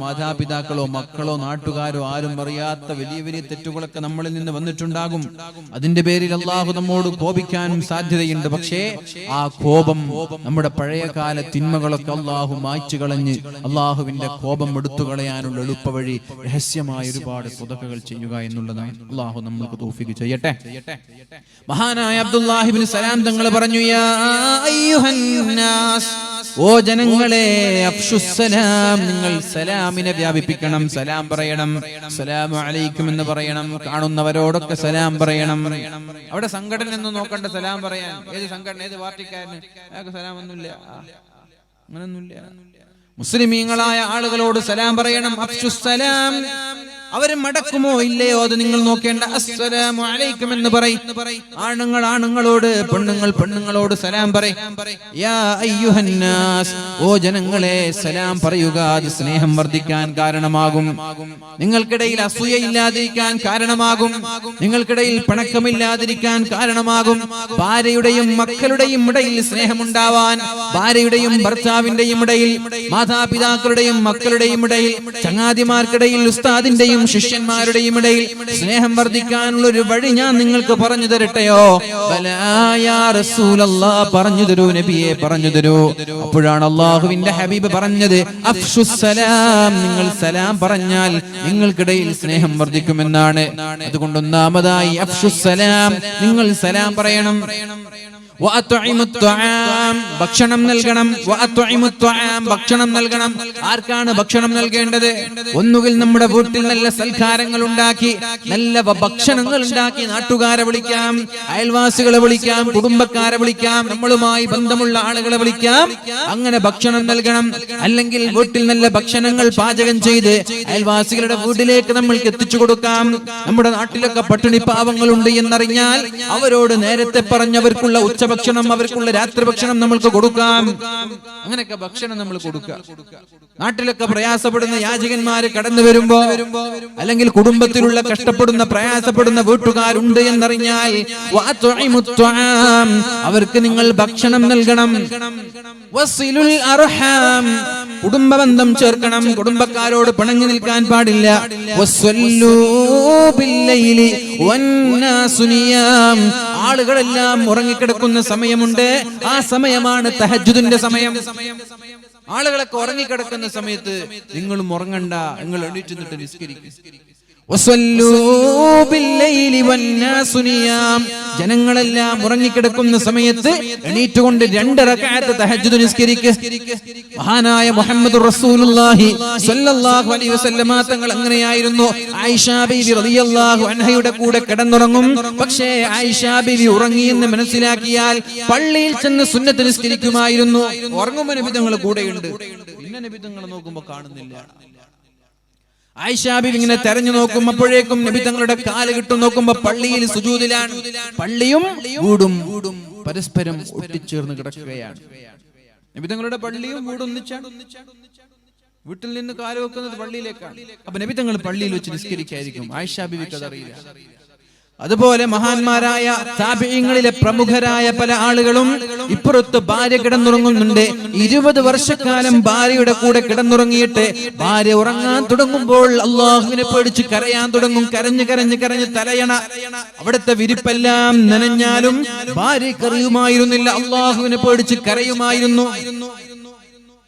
മാതാപിതാക്കളോ മക്കളോ നാട്ടുകാരോ ആരും അറിയാത്ത വലിയ വലിയ തെറ്റുകളൊക്കെ നമ്മളിൽ നിന്ന് വന്നിട്ടുണ്ടാകും. അതിന്റെ പേരിൽ അള്ളാഹു നമ്മോട് കോപിക്കാനും സാധ്യതയുണ്ട്. പക്ഷേ ആ കോപം നമ്മുടെ പഴയകാല തിന്മകളൊക്കെ അള്ളാഹു മായ്ച്ചു കളഞ്ഞ് അള്ളാഹുവിന്റെ കോപം എടുത്തു കളയാനുള്ള എളുപ്പവഴി രഹസ്യമായ ഒരുപാട് സ്വതക്കകൾ ചെയ്യുക എന്നുള്ളതാണ്. അള്ളാഹു നമ്മൾക്ക് തൗഫീഖ് ചെയ്യട്ടെ. മഹാനായ അബ്ദുല്ലാഹി ഇബ്നു സലാം തങ്ങൾ പറഞ്ഞു, യാ അയ്യുഹന്നാസ്, ഓ ജനങ്ങളെ, അഫ്ഷുസ്സലാം, നിങ്ങൾ സലാമിനെ വ്യാപിപ്പിക്കണം, സലാം പറയണം, സലാമു അലൈക്കും എന്ന് പറയണം, കാണുന്നവരോടൊക്കെ സലാം പറയണം. അവിടെ സംഘടന ഒന്നും നോക്കണ്ട, സലാം പറയാൻ. ഏത് സംഘടന, ഏത് പാർട്ടിക്കാരന് അയാൾക്ക് സലാം ഒന്നുമില്ല, അങ്ങനൊന്നുമില്ല. മുസ്ലിമീങ്ങളായ ആളുകളോട് സലാം പറയണം. അഫ്ഷുസ്സലാം, അവര് മടക്കുമോ ഇല്ലയോ അത് നിങ്ങൾ നോക്കേണ്ട. അസ്സലാമു അലൈക്കും എന്ന് പറയും. ആണുങ്ങൾ ആണുങ്ങളോട്, പെണ്ണുങ്ങൾ പെണ്ണുങ്ങളോട് സലാം പറയും. യാ അയ്യുഹന്നാസ്, ഓ ജനങ്ങളെ, സലാം പറയുക. അത് സ്നേഹം വർദ്ധിക്കാൻ കാരണമാകും, നിങ്ങൾക്കിടയിൽ അസൂയ ഇല്ലാതിരിക്കാൻ കാരണമാകും, നിങ്ങൾക്കിടയിൽ പിണക്കമില്ലാതിരിക്കാൻ കാരണമാകും, ഭാര്യയുടെയും മക്കളുടെയും ഇടയിൽ സ്നേഹമുണ്ടാവാൻ, ഭാര്യയുടെയും ഭർത്താവിന്റെയും ഇടയിൽ, മാതാപിതാക്കളുടെയും മക്കളുടെയും ഇടയിൽ, ചങ്ങാതിമാർക്കിടയിൽ, ഉസ്താദിന്റെയും ശിഷ്യന്മാരുടെയും ഇടയിൽ സ്നേഹം വർദ്ധിക്കാനുള്ള ഒരു വഴി ഞാൻ നിങ്ങൾക്ക് പറഞ്ഞു തരട്ടെയോ? യാ റസൂലല്ലാഹ്, പറഞ്ഞു തരൂ നബിയെ, പറഞ്ഞു തരൂ. അപ്പോഴാണ് അല്ലാഹുവിന്റെ ഹബീബ് പറഞ്ഞത്, അഫ്ഷുസ്സലാം, നിങ്ങൾ സലാം പറഞ്ഞാൽ നിങ്ങൾക്കിടയിൽ സ്നേഹം വർദ്ധിക്കുമെന്നാണ്. അതുകൊണ്ട് ഒന്നാമതായി അഫ്ഷുസ്സലാം, നിങ്ങൾ സലാം പറയണം. ഭക്ഷണം നൽകണം. ഭക്ഷണം നൽകണം. ആർക്കാണ് ഭക്ഷണം നൽകേണ്ടത്? ഒന്നുകിൽ നമ്മുടെ വീട്ടിൽ നല്ല സൽക്കാരങ്ങൾ ഉണ്ടാക്കി, നല്ല ഭക്ഷണങ്ങൾ ഉണ്ടാക്കി നാട്ടുകാരെ വിളിക്കാം, അയൽവാസികളെ വിളിക്കാം, കുടുംബക്കാരെ വിളിക്കാം, നമ്മളുമായി ബന്ധമുള്ള ആളുകളെ വിളിക്കാം, അങ്ങനെ ഭക്ഷണം നൽകണം. അല്ലെങ്കിൽ വീട്ടിൽ നല്ല ഭക്ഷണങ്ങൾ പാചകം ചെയ്ത് അയൽവാസികളുടെ വീട്ടിലേക്ക് നമ്മൾക്ക് എത്തിച്ചു കൊടുക്കാം. നമ്മുടെ നാട്ടിലൊക്കെ പട്ടിണി പാവങ്ങളുണ്ട് എന്നറിഞ്ഞാൽ അവരോട് നേരത്തെ പറഞ്ഞവർക്കുള്ള ഉച്ചഭക്ഷണം, അവർക്കുള്ള രാത്രി ഭക്ഷണം നമ്മൾക്ക് കൊടുക്കാം. അങ്ങനെയൊക്കെ ഭക്ഷണം നമ്മൾ കൊടുക്കുക. നാട്ടിലൊക്കെ പ്രയാസപ്പെടുന്ന യാചകന്മാര് കടന്നു വരുമ്പോ, അല്ലെങ്കിൽ കുടുംബത്തിലുള്ള കഷ്ടപ്പെടുന്ന പ്രയാസപ്പെടുന്ന വീട്ടുകാരുണ്ട് എന്നറിഞ്ഞാൽ അവർക്ക് നിങ്ങൾ ഭക്ഷണം നൽകണം. വസിലുൽ അർഹാം, കുടുംബബന്ധം ചേർക്കണം, കുടുംബക്കാരോട് പിണങ്ങി നിൽക്കാൻ പാടില്ല. വസ്വല്ലൂ ബില്ലൈലി വന്നാസു നിയാം, ആളുകളെല്ലാം ഉറങ്ങിക്കിടക്കുന്ന സമയമുണ്ട്, ആ സമയമാണ് തഹജ്ജുദിന്റെ സമയം. ആളുകളൊക്കെ ഉറങ്ങിക്കിടക്കുന്ന സമയത്ത് നിങ്ങളും ഉറങ്ങണ്ട, നിങ്ങൾ എണീറ്റ് നിന്നിട്ട് നിസ്കരിക്കുക. ജനങ്ങളെല്ലാം ഉറങ്ങിക്കിടക്കുന്ന സമയത്ത് എണീറ്റുകൊണ്ട് 2 റക്അത്ത് തഹജ്ജുദ് നിസ്കരിക്കുക. മഹാനായ മുഹമ്മദുർ റസൂലുള്ളാഹി സ്വല്ലല്ലാഹു അലൈഹി വസല്ലമ തങ്ങൾ അങ്ങനെയായിരുന്നു. ആയിഷ ബീവി റളിയല്ലാഹു അൻഹയുടെ കൂടെ കിടന്നുറങ്ങും. പക്ഷേ ആയിഷ ബീവി ഉറങ്ങിയെന്ന് മനസ്സിലാക്കിയാൽ പള്ളിയിൽ ചെന്ന് സുന്നത്ത് നിസ്കരിക്കുമായിരുന്നു. ഉറങ്ങുമ്പോൾ നബി തങ്ങൾ കൂടെയുണ്ട്, പിന്നെ നബി തങ്ങൾ നോക്കുമ്പോൾ കാണുന്നില്ല. ആയിഷ ബീവി ഇങ്ങനെ തെരഞ്ഞു നോക്കും, അപ്പോഴേക്കും നബി തങ്ങളുടെ കാല് കിട്ടും. നോക്കുമ്പോ പള്ളിയിൽ സുജൂദിലാണ്. പള്ളിയും വീടും പരസ്പരം ഒട്ടിച്ചേർന്ന് കിടക്കുകയാണ്. നബി തങ്ങളുടെ പള്ളിയും വീടും ഒന്നിച്ചാണ്. വീട്ടിൽ നിന്ന് കാല് വെക്കുന്നത് പള്ളിയിലേക്കാണ്. അപ്പൊ നബി തങ്ങൾ പള്ളിയിൽ വെച്ച് നിസ്കരിക്കായിരിക്കും. ആയിഷ ബീവിക്ക് അതറിയില്ല. അതുപോലെ മഹാന്മാരായ താബിഈങ്ങളിലെ പ്രമുഖരായ പല ആളുകളും ഇപ്പുറത്ത് ഭാര്യ കിടന്നുറങ്ങുന്നുണ്ട്. 20 വർഷക്കാലം ഭാര്യയുടെ കൂടെ കിടന്നുറങ്ങിയിട്ട് ഭാര്യ ഉറങ്ങാൻ തുടങ്ങുമ്പോൾ അള്ളാഹുവിനെ പേടിച്ച് കരയാൻ തുടങ്ങും. കരഞ്ഞ് കരഞ്ഞ് കരഞ്ഞ് തലയണ, അവിടുത്തെ വിരിപ്പെല്ലാം നനഞ്ഞാലും ഭാര്യയ്ക്ക് അറിയുമായിരുന്നില്ല, അള്ളാഹുവിനെ പേടിച്ച് കരയുമായിരുന്നു.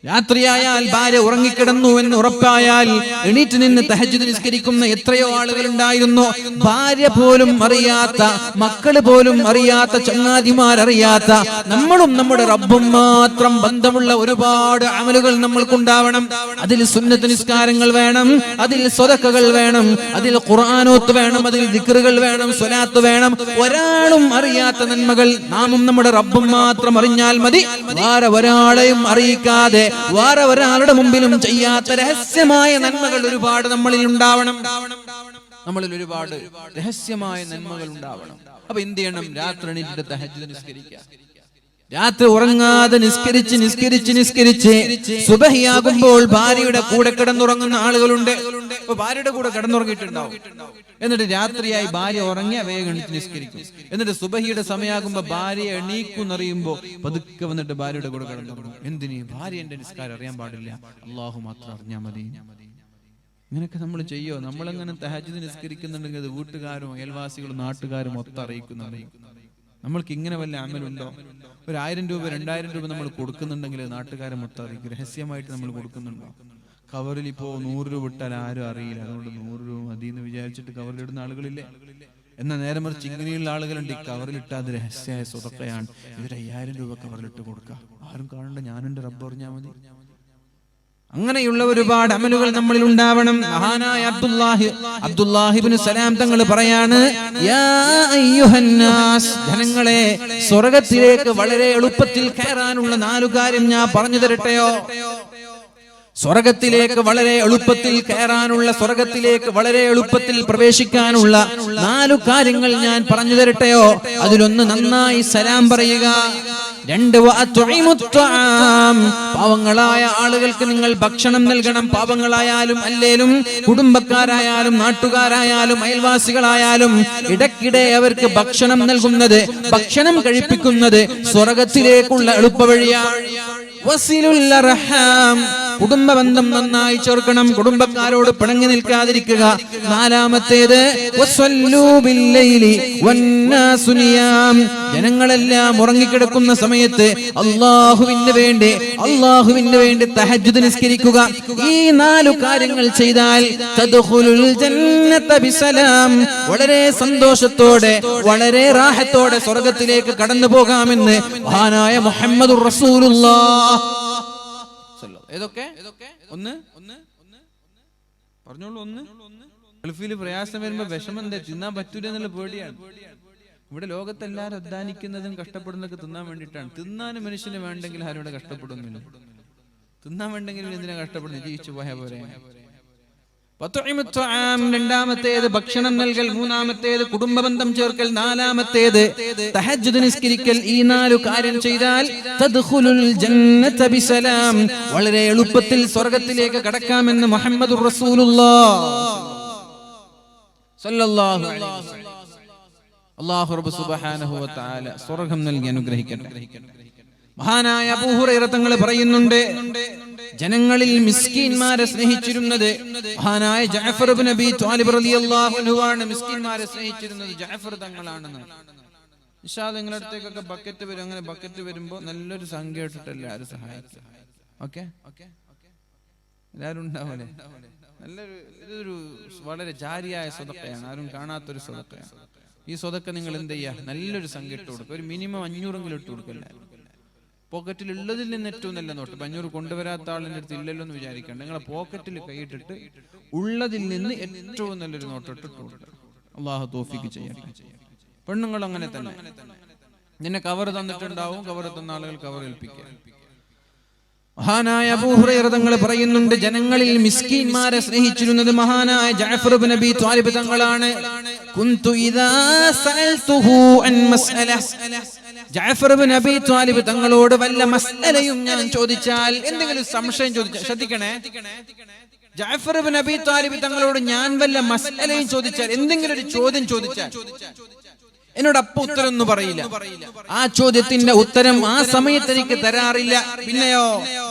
രാത്രിയായാൽ ഭാര്യ ഉറങ്ങിക്കിടന്നു എന്ന് ഉറപ്പായാൽ എണീറ്റ് നിന്ന് തഹജ്ജുദ് നിസ്കരിക്കുന്ന എത്രയോ ആളുകൾ ഉണ്ടായിരുന്നു. ഭാര്യ പോലും അറിയാത്ത, മക്കള് പോലും അറിയാത്ത, ചങ്ങാതിമാരറിയാത്ത, നമ്മളും നമ്മുടെ റബ്ബും മാത്രം ബന്ധമുള്ള ഒരുപാട് അമലുകൾ നമ്മൾക്കുണ്ടാവണം. അതിൽ സുന്നത്ത് നിസ്കാരങ്ങൾ വേണം, അതിൽ സ്വതക്കകൾ വേണം, അതിൽ ഖുർആനോത്ത് വേണം, അതിൽ ദിക്റുകൾ വേണം, സ്വലാത്ത് വേണം. ഒരാളും അറിയാത്ത നന്മകൾ നാമും നമ്മുടെ റബ്ബും മാത്രം അറിഞ്ഞാൽ മതി. വേറെ ഒരാളെയും അറിയിക്കാതെ, വേറെ ഒരാളുടെ മുമ്പിലും ചെയ്യാത്ത രഹസ്യമായ നന്മകൾ ഒരുപാട് നമ്മളിൽ ഉണ്ടാവണം. നമ്മളിൽ ഒരുപാട് രഹസ്യമായ നന്മകൾ ഉണ്ടാവണം. അപ്പൊ എന്ത് ചെയ്യണം? രാത്രി എണീറ്റിട്ട് തഹജ്ജുദ് നിസ്കരിക്കുക. രാത്രി ഉറങ്ങാതെ നിസ്കരിച്ച് നിസ്കരിച്ച് നിസ്കരിച്ച് സുബഹിയാകുമ്പോൾ ഭാര്യയുടെ കൂടെ കിടന്നുറങ്ങുന്ന ആളുകളുണ്ട്. അപ്പൊ ഭാര്യയുടെ കൂടെ കിടന്നുറങ്ങിയിട്ടുണ്ടാവും. എന്നിട്ട് രാത്രിയായി ഭാര്യ ഉറങ്ങിയ വേഗം എണീറ്റ് നിസ്കരിക്കും. എന്നിട്ട് സുബഹിയുടെ സമയമാകുമ്പോ ഭാര്യ എണീക്കുന്നറിയുമ്പോ പതുക്കെ വന്നിട്ട് ഭാര്യയുടെ കൂടെ കിടന്നുറങ്ങും. എന്തിന്? ഭാര്യ എന്റെ നിസ്കാരം അറിയാൻ പാടില്ല, അള്ളാഹു മാത്രം അറിഞ്ഞാൽ മതി. ഇങ്ങനെയൊക്കെ നമ്മൾ ചെയ്യോ? നമ്മളെങ്ങനെ തഹജ്ജുദ് നിസ്കരിക്കുന്നുണ്ടെങ്കിൽ അത് വീട്ടുകാരും അയൽവാസികളും നാട്ടുകാരും ഒത്ത് അറിയിക്കുന്നുണ്ട്. നമ്മൾക്ക് ഇങ്ങനെ വല്ല അമലുണ്ടോ? 1000 രൂപ 2000 രൂപ നമ്മൾ കൊടുക്കുന്നുണ്ടെങ്കിൽ നാട്ടുകാരെ മൊത്തം അറിയിക്കും. രഹസ്യമായിട്ട് നമ്മൾ കൊടുക്കുന്നുണ്ടോ? കവറിൽ ഇപ്പോൾ 100 രൂപ ഇട്ടാൽ ആരും അറിയില്ല, അതുകൊണ്ട് 100 രൂപ മതി എന്ന് വിചാരിച്ചിട്ട് കവറിലിടുന്ന ആളുകളില്ലേ? എന്നാൽ നേരെ മറിച്ച് ഇങ്ങനെയുള്ള ആളുകളുണ്ട്, ഈ കവറിലിട്ട് അത് രഹസ്യമായ സ്വതക്കയാണ്, ഇവർ 5000 രൂപ കവറിലിട്ട് കൊടുക്കുക, ആരും കാണണ്ട, ഞാനെന്റെ റബ്ബ് അറിഞ്ഞാൽ മതി. അങ്ങനെയുള്ള ഒരുപാട് അമലുകൾ നമ്മളിൽ ഉണ്ടാവണം. മഹാനായ അബ്ദുല്ലാഹി ഇബ്നു സലാം തങ്ങൾ പറയാണ്, യാ അയ്യുഹന്നാസ്, ജനങ്ങളെ, സ്വർഗ്ഗത്തിലേക്ക് വളരെ എളുപ്പത്തിൽ കയറാനുള്ള 4 കാര്യം ഞാൻ പറഞ്ഞു തരട്ടെയോ? സ്വർഗ്ഗത്തിലേക്ക് വളരെ എളുപ്പത്തിൽ കയറാനുള്ള, സ്വർഗ്ഗത്തിലേക്ക് വളരെ എളുപ്പത്തിൽ പ്രവേശിക്കാനുള്ള 4 കാര്യങ്ങൾ ഞാൻ പറഞ്ഞു തരട്ടെയോ? അതിലൊന്ന് നന്നായി സലാം പറയുക. 2 പാവങ്ങളായ ആളുകൾക്ക് നിങ്ങൾ ഭക്ഷണം നൽകണം. പാവങ്ങളായാലും അല്ലേലും, കുടുംബക്കാരായാലും നാട്ടുകാരായാലും അയൽവാസികളായാലും ഇടയ്ക്കിടെ അവർക്ക് ഭക്ഷണം നൽകുന്നത്, ഭക്ഷണം കഴിപ്പിക്കുന്നത് സ്വർഗ്ഗത്തിലേക്കുള്ള എളുപ്പവഴിയാണ്. വസിലുൽ അർഹാം, കുടുംബബന്ധം നന്നായി ചേർക്കണം, കുടുംബക്കാരോട് പിണങ്ങി നിൽക്കാതിരിക്കുക. 4-മത്തേത് വസല്ലൂ ബില്ലൈലി വന്നാസു നിയാം, ജനങ്ങളെല്ലാം ഉറങ്ങിക്കിടക്കുന്ന സമയത്ത് അല്ലാഹുവിന് വേണ്ടി തഹജ്ജുദ് നിസ്കരിക്കുക. ഈ 4 കാര്യങ്ങൾ ചെയ്താൽ തദ്ഖുലുൽ ജന്നത ബിസലാം, വളരെ സന്തോഷത്തോടെ വളരെ റാഹത്തോടെ സ്വർഗ്ഗത്തിലേക്ക് കടന്നു പോകാമെന്ന് മഹാനായ മുഹമ്മദുർ റസൂലുള്ളാഹ്. ഏതൊക്കെ? ഒന്ന് പറഞ്ഞോളൂ. ഗൾഫിൽ പ്രയാസം വരുമ്പോ വിഷമം എന്താ? തിന്നാൻ പറ്റൂല എന്നുള്ള പേടിയാണ്. ഇവിടെ ലോകത്തെല്ലാരും അധ്വാനിക്കുന്നതും കഷ്ടപ്പെടുന്നതൊക്കെ തിന്നാൻ വേണ്ടിയിട്ടാണ്. തിന്നാനും മനുഷ്യന് വേണ്ടെങ്കിൽ ആരും ഇവിടെ കഷ്ടപ്പെടുന്നില്ല. തിന്നാൻ വേണ്ടെങ്കിൽ എന്തിനാ കഷ്ടപ്പെടുന്നത്? ജീവിച്ചു പോയാ പോരെ. 2-മത്തേത് ഭക്ഷണം നൽകൽ, 3-മത്തേത് കുടുംബബന്ധം ചേർക്കൽ, 4-മത്തേത് തഹജ്ജുദ് നിസ്കരിക്കൽ. ഈ 4 കാര്യം ചെയ്താൽ തദ്ഖുലുൽ ജന്നത ബിസലാം, വളരെ എളുപ്പത്തിൽ സ്വർഗ്ഗത്തിലേക്ക് കടക്കാമെന്ന് മുഹമ്മദുർ റസൂലുള്ളാഹ് സ്വല്ലല്ലാഹു അലൈഹി വസല്ലം. അല്ലാഹു റബ്ബ് സുബ്ഹാനഹു വ തആല സ്വർഗ്ഗം നൽകി അനുഗ്രഹിക്കട്ടെ. മഹാനായ അബൂ ഹുറൈറ തങ്ങൾ പറയുന്നുണ്ട്, ജനങ്ങളിൽ മിസ്കീന്മാരെ സ്നേഹിച്ചിരുന്നത് മഹാനായ ജഅഫർ ഇബ്നു അബീ ത്വാലിബ് റളിയല്ലാഹു അൻഹു ആണ്. മിസ്കീന്മാരെ സ്നേഹിച്ചിരുന്നത് ജഅഫർ തങ്ങളാണെന്ന്. ഇൻഷാ അല്ലാഹ് നിങ്ങളുടെ അടുത്തേക്കൊക്കെ ബക്കറ്റ് വരും. അങ്ങനെ ബക്കറ്റ് വരുമ്പോൾ നല്ലൊരു സംഖ്യ ഇട്ടിട്ട് എല്ലാവരും സഹായിക്കും. ഓക്കെ, എല്ലാവരും ഉണ്ടാവല്ലേ? ഇതൊരു വളരെ ജാരിയായ സ്വതക്കയാണ്, ആരും കാണാത്തൊരു സ്വതക്കയാണ്. ഈ സ്വതക്ക നിങ്ങൾ എന്ത് ചെയ്യുക? നല്ലൊരു സംഖ്യ ഇട്ട് കൊടുക്കുക. ഒരു മിനിമം 500 ഇട്ട് കൊടുക്കല്ലേ. പോക്കറ്റിൽ ഉള്ളതിൽ നിന്ന് ഏറ്റവും നല്ല നോട്ട്. 500 കൊണ്ടുവരാത്ത ആളിൻ്റെ അടുത്ത് ഇല്ലല്ലോ എന്ന് വിചാരിക്കണ്ട. നിങ്ങളെ പോക്കറ്റിൽ കൈയിട്ടിട്ട് ഉള്ളതിൽ നിന്ന് ഏറ്റവും നല്ലൊരു നോട്ട് ഇട്ടിട്ട് കൊടുക്കുക. അള്ളാഹു തൗഫീഖ് ചെയ്യട്ടെ. പെണ്ണുങ്ങൾ അങ്ങനെ തന്നെ. നിന്നെ കവർ തന്നിട്ടുണ്ടാവും, കവർ തന്ന ആളുകൾ കവർ ഏൽപ്പിക്കുക. മഹാനായ അബൂ ഹുറൈറ തങ്ങൾ പറയുന്നുണ്ട്, ജനങ്ങളിൽ മിസ്കീന്മാരെ സ്നേഹിച്ചിരുന്നത് മഹാനായ ജഅഫർ ഇബ്നു അബീ ത്വാലിബ് തങ്ങളാണ്. കുന്തു ഇദാ സഅൽതുഹു അൻ മസ്അല, ജഅഫർ ഇബ്നു അബീ ത്വാലിബ് തങ്ങളോട് വല്ല മസ്അലയും ഞാൻ ചോദിച്ചാൽ, എന്തെങ്കിലും സംശയം ചോദിച്ചാൽ, ശ്രദ്ധിക്കണേ, ജഅഫർ ഇബ്നു അബീ ത്വാലിബ് തങ്ങളോട് ഞാൻ വല്ല മസ്അലയും ചോദിച്ചാൽ, എന്തെങ്കിലും ഒരു ചോദ്യം ചോദിച്ചാൽ എന്നോട് അപ്പൊ ഉത്തരം ഒന്നും പറയില്ല. ആ ചോദ്യത്തിന്റെ ഉത്തരം ആ സമയത്ത് എനിക്ക് തരാറില്ല. പിന്നെയോ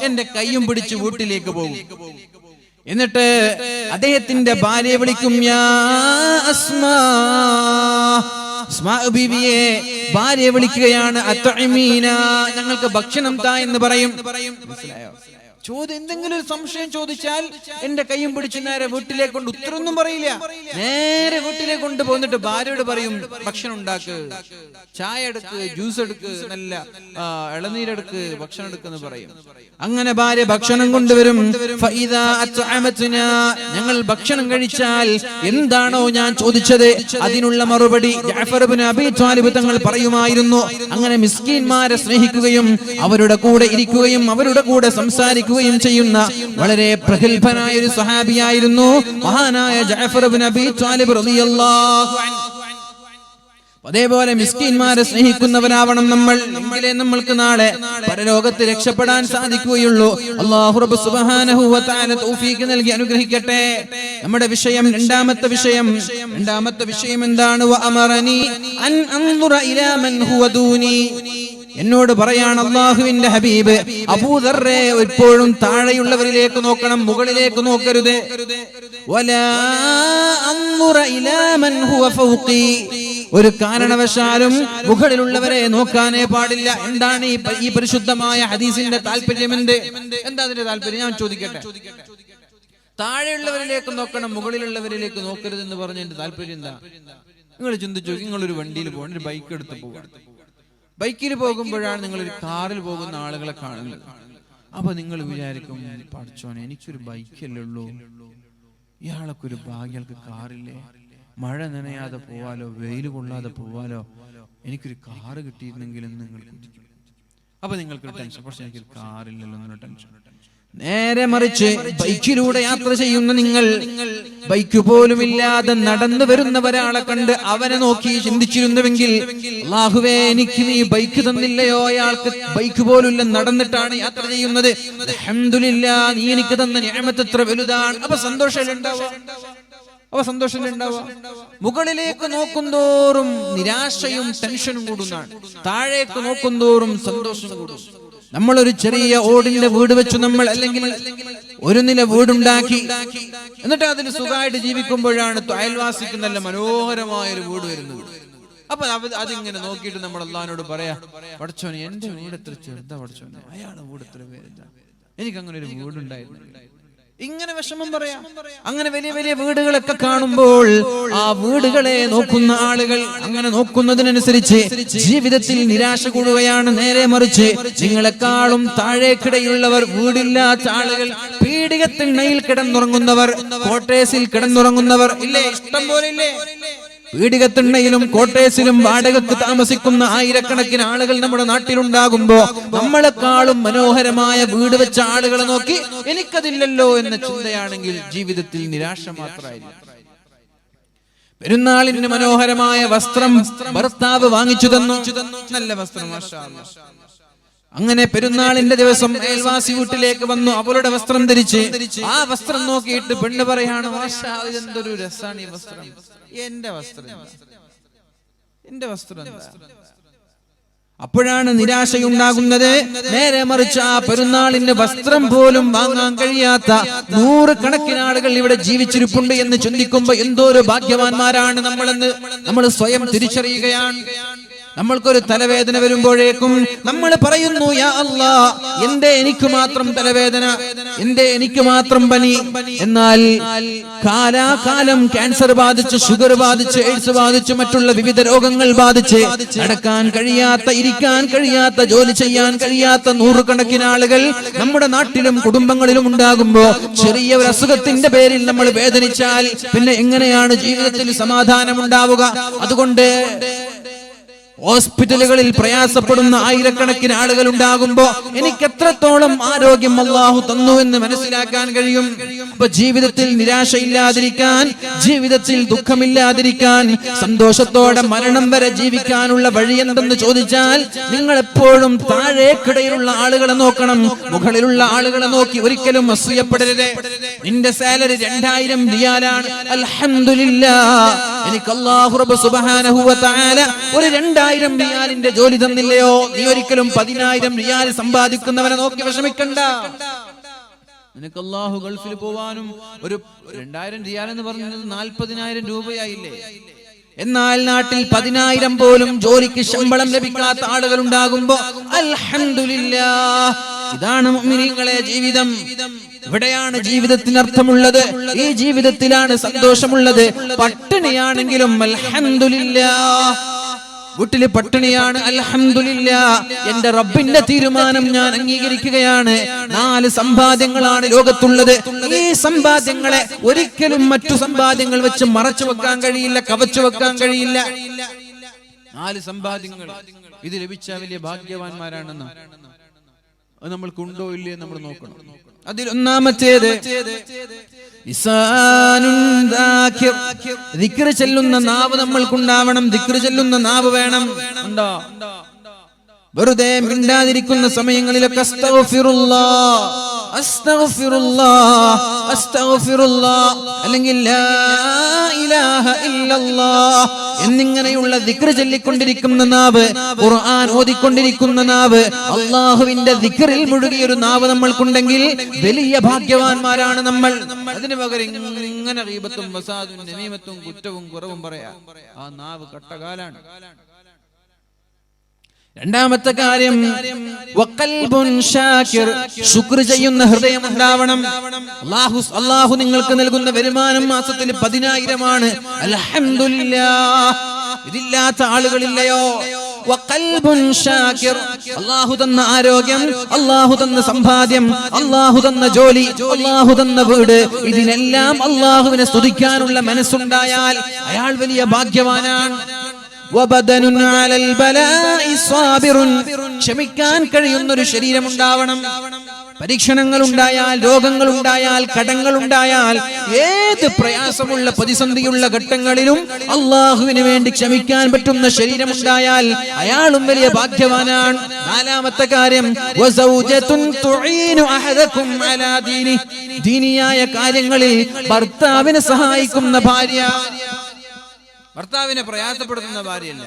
എന്റെ കയ്യും പിടിച്ച് വീട്ടിലേക്ക് പോകും. എന്നിട്ട് അദ്ദേഹത്തിന്റെ ഭാര്യയെ വിളിക്കും, യാ അസ്മാ, അസ്മാ ബീവിയെ ഭാര്യയെ വിളിക്കുകയാണ്. അത്അമീന, ഞങ്ങൾക്ക് ഭക്ഷണം താ എന്ന് പറയും. മനസ്സിലായോ? ചോദ്യം, എന്തെങ്കിലും ഒരു സംശയം ചോദിച്ചാൽ എന്റെ കയ്യും പിടിച്ച് നേരെ വീട്ടിലേക്ക് കൊണ്ട്, ഉത്തരമൊന്നും പറയില്ല, നേരെ വീട്ടിലേക്ക് കൊണ്ട് പോന്നിട്ട് ഭാര്യയോട് പറയും, ഭക്ഷണം ഉണ്ടാക്ക്, ചായ എടുക്ക്, ജ്യൂസ് എടുക്ക്, നല്ല ഇളനീരെടുക്ക്, ഭക്ഷണം എടുക്കെന്ന് പറയും. അങ്ങനെ ഭാര്യ ഭക്ഷണം കൊണ്ടുവരും. ഞങ്ങൾ ഭക്ഷണം കഴിച്ചാൽ എന്താണോ ഞാൻ ചോദിച്ചത് അതിനുള്ള മറുപടി ജഅഫർ ഇബ്നു അബീ ത്വാലിബ് തങ്ങൾ പറയുമായിരുന്നു. അങ്ങനെ മിസ്കീന്മാരെ സ്നേഹിക്കുകയും അവരുടെ കൂടെ ഇരിക്കുകയും അവരുടെ കൂടെ സംസാരിക്കുകയും ചെയ്യുന്ന വളരെ പ്രഗത്ഭനായ ഒരു സ്വഹാബിയായിരുന്നു മഹാനായ ജഅഫർ ഇബ്നു അബീ ത്വാലിബ് റളിയല്ലാഹു അൻഹു. അതേപോലെ മിസ്കീന്മാരെ സ്നേഹിക്കുന്നവരാവണം നമ്മൾ. എങ്കിലേ നമ്മൾക്ക് നാളെ പരലോകത്ത് രക്ഷപ്പെടാൻ സാധിക്കുകയുള്ളൂ. അല്ലാഹു റബ്ബ് സുബ്ഹാനഹു വ തആല തൗഫീഖ് നൽകി അനുഗ്രഹിക്കട്ടെ. നമ്മുടെ വിഷയം, രണ്ടാമത്തെ വിഷയം എന്താണ്? വ അമറനി അൻ അൻദുറ ഇലാ മൻ ഹുവ ദൂനി. എന്നോട് പറയാണ് അല്ലാഹുവിന്റെ ഹബീബ്, അബൂദർറെ എപ്പോഴും താഴെയുള്ളവരിലേക്ക് നോക്കണം, മുകളിലേക്ക് നോക്കരുത്. വലാ അൻദുറ ഇലാ മൻ ഹുവ ഫൗഖി, ഒരു കാരണവശാലും മുകളിലുള്ളവരെ നോക്കാനേ പാടില്ല. എന്താണ് ഈ പരിശുദ്ധമായ ഹദീസിന്റെ താല്പര്യം? എന്താ അതിന്റെ താല്പര്യം? ഞാൻ ചോദിക്കട്ടെ. താഴെയുള്ളവരിലേക്ക് നോക്കണം, മുകളിലുള്ളവരിലേക്ക് നോക്കരുതെന്ന് പറഞ്ഞതിന്റെ താല്പര്യം എന്താ? നിങ്ങൾ ചിന്തിച്ചു. നിങ്ങളൊരു വണ്ടിയിൽ പോകണം, ഒരു ബൈക്ക് എടുത്ത് പോകണം. ബൈക്കിൽ പോകുമ്പോഴാണ് നിങ്ങളൊരു കാറിൽ പോകുന്ന ആളുകളെ കാണുന്നത്. അപ്പൊ നിങ്ങൾ വിചാരിക്കും, പഠിച്ചോനെ എനിക്കൊരു ബൈക്കല്ലേ ഉള്ളൂ, ഇയാളൊക്കെ ഒരു ഭാഗ്യൾക്ക് കാറില്ലേ, മഴ നനയാതെ പോവാലോ, വെയിൽ കൊള്ളാതെ പോവാലോ, എനിക്കൊരു കാറ് കിട്ടിയിരുന്നെങ്കിലും നിങ്ങൾ ചിന്തിക്കും. അപ്പൊ നിങ്ങൾക്കൊരു ടെൻഷൻ, പക്ഷെ എനിക്കൊരു കാറില്ലല്ലോ എന്നൊരു ടെൻഷൻ. നേരെ മറിച്ച് ബൈക്കിലൂടെ യാത്ര ചെയ്യുന്ന നിങ്ങൾ, ബൈക്ക് പോലും ഇല്ലാതെ നടന്നു വരുന്ന ഒരാളെ കണ്ട് അവനെ നോക്കി ചിന്തിച്ചിരുന്നുവെങ്കിൽ, അല്ലാഹുവേ എനിക്ക് നീ ബൈക്ക് തന്നില്ലയോ, അയാൾക്ക് ബൈക്ക് പോലും നടന്നിട്ടാണ് യാത്ര ചെയ്യുന്നത്, അൽഹംദുലില്ലാഹ് നീ എനിക്ക് തന്ന നിഅമത്ത് എത്ര വലുതാണ്. അപ്പൊ സന്തോഷമുണ്ടാവുക. മുകളിലേക്ക് നോക്കുന്തോറും നിരാശയും ടെൻഷനും കൂടുന്നതാണ്, താഴേക്ക് നോക്കുന്തോറും സന്തോഷം കൂടും. നമ്മളൊരു ചെറിയ ഓടിന്റെ വീട് വെച്ചു, നമ്മൾ അല്ലെങ്കിൽ ഒരു നില വീടുണ്ടാക്കി, എന്നിട്ട് അതിൽ സുഖമായിട്ട് ജീവിക്കുമ്പോഴാണ് അയൽവാസിക്ക് നല്ല മനോഹരമായ ഒരു വീട് വരുന്നത്. അപ്പൊ അതിങ്ങനെ നോക്കിയിട്ട് നമ്മൾ അല്ലാഹുവിനോട് പറയാ, പടച്ചോനെ എന്റെ വീട് എത്ര ചെറുതാ, പടച്ചോനെ അയാളുടെ വീട് എത്ര പേരുതാ, എനിക്ക് അങ്ങനെ ഒരു വീടുണ്ടായിരുന്നു. ഇങ്ങനെ വിഷമം പറയാം. അങ്ങനെ വലിയ വലിയ വീടുകളൊക്കെ കാണുമ്പോൾ ആ വീടുകളെ നോക്കുന്ന ആളുകൾ അങ്ങനെ നോക്കുന്നതിനനുസരിച്ച് ജീവിതത്തിൽ നിരാശ കൂടുകയാണ്. നേരെ മറിച്ച് നിങ്ങളെക്കാളും താഴേക്കിടയിലുള്ളവർ, വീടില്ലാത്ത ആളുകൾ, പീഡികത്തിണ്ണയിൽ കിടന്നുറങ്ങുന്നവർ, ക്വാർട്ടേഴ്സിൽ കിടന്നുറങ്ങുന്നവർ ഇല്ലേ, ഇഷ്ടം പോലെ ഇല്ലേ? പീഡികത്തിണ്ണയിലും കോട്ടേഴ്സിലും വാടകയ്ക്ക് താമസിക്കുന്ന ആയിരക്കണക്കിന് ആളുകൾ നമ്മുടെ നാട്ടിലുണ്ടാകുമ്പോ നമ്മളെക്കാളും മനോഹരമായ വീട് വെച്ച ആളുകളെ നോക്കി എനിക്കതില്ലല്ലോ എന്ന ചിന്തയാണെങ്കിൽ ജീവിതത്തിൽ നിരാശ മാത്രമായിരിക്കും. പെരുന്നാളിന് മനോഹരമായ വസ്ത്രം ഭർത്താവ് വാങ്ങിച്ചു തന്നു, നല്ല വസ്ത്രം, മാഷാ അല്ലാഹ്. അങ്ങനെ പെരുന്നാളിന്റെ ദിവസം അയൽവാസി വീട്ടിലേക്ക് വന്നു, അവളുടെ വസ്ത്രം ധരിച്ച് ആ വസ്ത്രം നോക്കിയിട്ട് പെണ്ണ് പറയാണ്, മാഷാ ഇതെന്തൊരു രസാണ് ഈ വസ്ത്രം, എന്റെ വസ്ത്രം എന്താ? അപ്പോഴാണ് നിരാശയുണ്ടാകുന്നത്. നേരെ മറിച്ച് ആ പെരുന്നാളിന്റെ വസ്ത്രം പോലും വാങ്ങാൻ കഴിയാത്ത നൂറുകണക്കിന് ആളുകൾ ഇവിടെ ജീവിച്ചിരിപ്പുണ്ട് എന്ന് ചിന്തിക്കുമ്പോ എന്തോ ഒരു ഭാഗ്യവാന്മാരാണ് നമ്മളെന്ന് നമ്മൾ സ്വയം തിരിച്ചറിയുകയാണ്. നമ്മൾക്കൊരു തലവേദന വരുമ്പോഴേക്കും നമ്മൾ പറയുന്നു, യാ അല്ലാഹ് എന്തേ എനിക്ക് മാത്രം തലവേദന, എന്തേ എനിക്ക് മാത്രം പനി? എന്നാൽ കാലാകാലം ക്യാൻസർ ബാധിച്ച്, ഷുഗർ ബാധിച്ച്, എയ്ഡ്സ് ബാധിച്ച്, മറ്റുള്ള വിവിധ രോഗങ്ങൾ ബാധിച്ച് നടക്കാൻ കഴിയാത്ത, ഇരിക്കാൻ കഴിയാത്ത, ജോലി ചെയ്യാൻ കഴിയാത്ത നൂറുകണക്കിന് ആളുകൾ നമ്മുടെ നാട്ടിലും കുടുംബങ്ങളിലും ഉണ്ടാകുമ്പോ ചെറിയ ഒരു അസുഖത്തിന്റെ പേരിൽ നമ്മൾ വേദനിച്ചാൽ പിന്നെ എങ്ങനെയാണ് ജീവിതത്തിൽ സമാധാനം ഉണ്ടാവുക? അതുകൊണ്ട് ഹോസ്പിറ്റലുകളിൽ പ്രയാസപ്പെടുന്ന ആയിരക്കണക്കിന് ആളുകൾ ഉണ്ടാകുമ്പോ എനിക്ക് എത്രത്തോളം ആരോഗ്യം അല്ലാഹു തന്നു എന്ന് മനസ്സിലാക്കാൻ കഴിയും. അപ്പൊ ജീവിതത്തിൽ നിരാശയില്ലാതിരിക്കാൻ, ജീവിതത്തിൽ ദുഃഖമില്ലാതിരിക്കാൻ, സന്തോഷത്തോടെ മരണം വരെ ജീവിക്കാനുള്ള വഴി എന്തെന്ന് ചോദിച്ചാൽ നിങ്ങൾ എപ്പോഴും താഴേക്കിടയിലുള്ള ആളുകളെ നോക്കണം, മുകളിലുള്ള ആളുകളെ നോക്കി ഒരിക്കലും അസൂയപ്പെടരുത്. നിന്റെ സാലറി 2000 റിയാലാണ്, അൽഹംദുലില്ലാഹ് എനിക്ക് അല്ലാഹു റബ്ബ് സുബ്ഹാനഹു വ തആല ഒരു 2000 റിയാലിന്റെ ജോലി തന്നില്ലയോ? നീ ഒരിക്കലും 10000 റിയാൽ സമ്പാദിക്കുന്നവനെ നോക്കി വിഷമിക്കണ്ട. നിനക്ക് അല്ലാഹു ഗൾഫിൽ പോവാനും ഒരു 2000 റിയാൽ എന്ന് പറഞ്ഞത് 40000 രൂപയായില്ലേ? എന്നാൽ നാട്ടിൽ 10000 പോലും ജോലിക്ക് ശമ്പളം ലഭിക്കാത്ത ആളുകൾ ഉണ്ടാകുമ്പോ അൽഹംദുലില്ലാഹ്, ഇതാണ് മുഅ്മിനീങ്ങളെ ജീവിതം. ഇവിടെയാണ് ജീവിതത്തിന് അർത്ഥമുള്ളത്, ഈ ജീവിതത്തിലാണ് സന്തോഷമുള്ളത്. പട്ടിണിയാണെങ്കിലും അൽഹംദുലില്ലാഹ്, വീട്ടില് പട്ടിണിയാണ്, അൽഹംദുലില്ലാഹ് എന്റെ റബ്ബിന്റെ തീരുമാനം ഞാൻ അംഗീകരിക്കുകയാണ്. 4 സമ്പാദ്യങ്ങളാണ് ലോകത്തുള്ളത്. ഈ സമ്പാദ്യങ്ങളെ ഒരിക്കലും മറ്റു സമ്പാദ്യങ്ങൾ വെച്ച് മറച്ചു വെക്കാൻ കഴിയില്ല, കവച്ചു വെക്കാൻ കഴിയില്ല. 4 സമ്പാദ്യങ്ങൾ ഇത് ലഭിച്ച വലിയ ഭാഗ്യവാന്മാരാണെന്ന് അത് നമ്മൾക്കുണ്ടോ ഇല്ലേ നമ്മൾ നോക്കണം. അതിൽ ഒന്നാമത്തേത് ദിക്ർ ചെല്ലുന്ന നാവ് നമ്മൾക്കുണ്ടാവണം. ദിക്ർ ചെല്ലുന്ന നാവ് വേണം. ഉണ്ടോ? വെറുതെ മിണ്ടാതിരിക്കുന്ന സമയങ്ങളിലൊക്കെ അസ്തഗ്ഫിറുല്ലാഹ് അസ്തഗ്ഫിറുല്ലാഹ് അസ്തഗ്ഫിറുല്ലാഹ് അല്ലെങ്കിൽ ലാ ഇലാഹ ഇല്ലല്ലാഹ് എന്നിങ്ങനെയുള്ള ദിക്ർ ചൊല്ലിക്കൊണ്ടിരിക്കുന്ന നാവ്, ഖുർആൻ ഓതിക്കൊണ്ടിരിക്കുന്ന നാവ്, അല്ലാഹുവിന്റെ ദിക്റിൽ മുഴുകിയ ഒരു നാവ് നമ്മൾക്കുണ്ടെങ്കിൽ വലിയ ഭാഗ്യവാന്മാരാണ് നമ്മൾ. അതിനു പകരം ഇങ്ങനെ ഗീബത്തും വസാദും നമീമത്തും കുറ്റവും കുറവും പറയാ, ആ നാവ് കട്ടകാലാണ്. രണ്ടാമത്തെ കാര്യം വഖൽബുൻ ശാകിർ, ശുക്ർ ചെയ്യുന്ന ഹൃദയം ഉണ്ടാവണം. അല്ലാഹു നിങ്ങൾക്ക് നൽകുന്ന വരുമാനം മാസത്തിൽ 10,000 അൽഹംദുലില്ലാഹ്. ഇതില്ലാത്ത ആളുകളില്ലയോ? വഖൽബുൻ ശാകിർ, അല്ലാഹു തന്ന ആരോഗ്യം, അല്ലാഹു തന്ന സമ്പാദ്യം, അല്ലാഹു തന്ന ജോലി, അല്ലാഹു തന്ന വീട്, ഇതിനെല്ലാം അല്ലാഹുവിനെ സ്തുതിക്കാനുള്ള മനസ്സുണ്ടായാൽ അയാൾ വലിയ ഭാഗ്യവാനാണ്. വബദനുൻ അലൽ ബലാഇ സാബിറുൻ, ക്ഷമിക്കാൻ കഴിയുന്ന ഒരു ശരീരം ഉണ്ടാവണം. പരീക്ഷണങ്ങൾ ഉണ്ടായാൽ, രോഗങ്ങൾ ഉണ്ടായാൽ, കടങ്ങൾ ഉണ്ടായാൽ, ഏത് പ്രയാസമുള്ള പ്രതിസന്ധിയുള്ള ഘട്ടങ്ങളിലും അല്ലാഹുവിന് വേണ്ടി ക്ഷമിക്കാൻ പറ്റുന്ന ശരീരം ഉണ്ടായാൽ അയാളും വലിയ ഭാഗ്യവാനാണ്. നാലാമത്തെ കാര്യം വസൗജതുൻ തുഈനു അഹദകും അലാ ദീനി, ദീനിയായ കാര്യങ്ങളിൽ ഭർത്താവിനെ സഹായിക്കുന്ന ഭാര്യ. ഭർത്താവിനെ പ്രയാസപ്പെടുത്തുന്ന ഭാര്യയല്ല.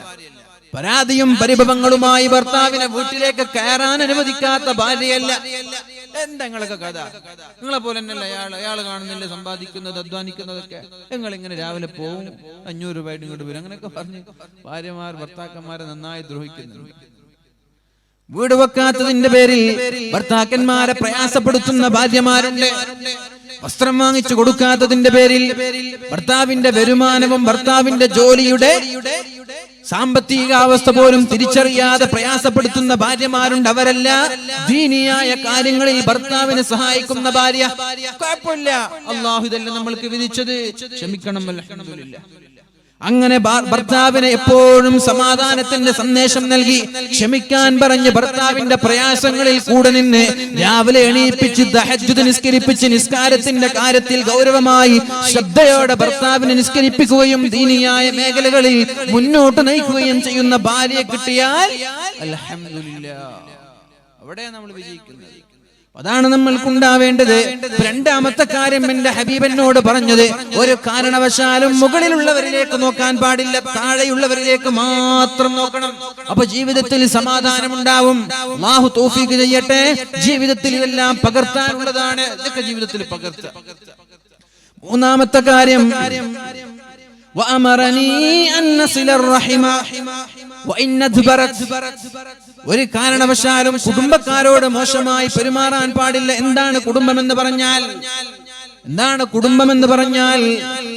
പരാതിയും പരിഭവങ്ങളുമായി ഭർത്താവിനെ വീട്ടിലേക്ക് കയറാൻ അനുവദിക്കാത്ത ഭാര്യയല്ല. എന്താ നിങ്ങളൊക്കെ കഥ? നിങ്ങളെ പോലെ തന്നെയല്ല അയാൾ കാണുന്നില്ല സമ്പാദിക്കുന്നത്, അധ്വാനിക്കുന്നതൊക്കെ. നിങ്ങൾ ഇങ്ങനെ രാവിലെ പോവും, 500 രൂപ ഇങ്ങോട്ട് വരും, അങ്ങനെയൊക്കെ പറഞ്ഞ് ഭാര്യമാർ ഭർത്താക്കന്മാരെ നന്നായി ദ്രോഹിക്കുന്നു. വീട് വെക്കാത്തതിന്റെ പേരിൽ ഭർത്താക്കന്മാരെ പ്രയാസപ്പെടുത്തുന്ന ഭാര്യമാരുണ്ട്. വസ്ത്രം വാങ്ങിച്ചു കൊടുക്കാത്തതിന്റെ പേരിൽ ഭർത്താവിന്റെ വരുമാനവും ഭർത്താവിന്റെ ജോലിയുടെ സാമ്പത്തിക അവസ്ഥ പോലും തിരിച്ചറിയാതെ പ്രയാസപ്പെടുത്തുന്ന ഭാര്യമാരുണ്ട്. അവരല്ല ദീനിയായ കാര്യങ്ങളിൽ ഭർത്താവിനെ സഹായിക്കുന്ന ഭാര്യ. കുഴപ്പമില്ല, അല്ലാഹു ഇതെല്ലാം നമ്മൾക്ക് വിധിച്ചത്, ക്ഷമിക്കണം, അൽഹംദുലില്ലാഹ്. അങ്ങനെ ഭർത്താവിനെ എപ്പോഴും സമാധാനത്തിന്റെ സന്ദേശം നൽകി ക്ഷമിക്കാൻ പറഞ്ഞ് ഭർത്താവിന്റെ പ്രയാസങ്ങളിൽ കൂടെ നിന്ന് രാവിലെ എണീപ്പിച്ച് തഹജ്ജുദ് നിസ്കരിപ്പിച്ച് നിസ്കാരത്തിന്റെ കാര്യത്തിൽ ഗൗരവമായി ശ്രദ്ധയോടെ ഭർത്താവിനെ നിസ്കരിപ്പിക്കുകയും ദീനിയായ മേഖലകളിൽ മുന്നോട്ട് നയിക്കുകയും ചെയ്യുന്ന ഭാര്യയെ കിട്ടിയാൽ അൽഹംദുലില്ലാഹ്, അവിടെ നമ്മൾ വിജയിക്കുന്നത്. അതാണ് നമ്മൾക്കുണ്ടാവേണ്ടത്. രണ്ടാമത്തെ കാര്യം എന്റെ ഹബീബനോട് പറഞ്ഞത്, ഒരു കാരണവശാലും മുകളിലുള്ളവരിലേക്ക് നോക്കാൻ പാടില്ല, താഴെയുള്ളവരിലേക്ക് മാത്രം നോക്കണം. അപ്പൊ ജീവിതത്തിൽ സമാധാനം ഉണ്ടാവും. അല്ലാഹു തൗഫീഖ് ചെയ്യട്ടെ. ജീവിതത്തിൽ ഇതെല്ലാം പകർത്താനുള്ളതാണ്. ഇതൊക്കെ ജീവിതത്തിൽ പകർത്തുക. മൂന്നാമത്തെ കാര്യം വഅമറനീ അൻ നസിലർ റഹിമ വഇൻ അദ്ബറത്, ഒരു കാരണവശാലും കുടുംബക്കാരോട് മോശമായി പെരുമാറാൻ പാടില്ല. എന്താണ് കുടുംബം എന്ന് പറഞ്ഞാൽ?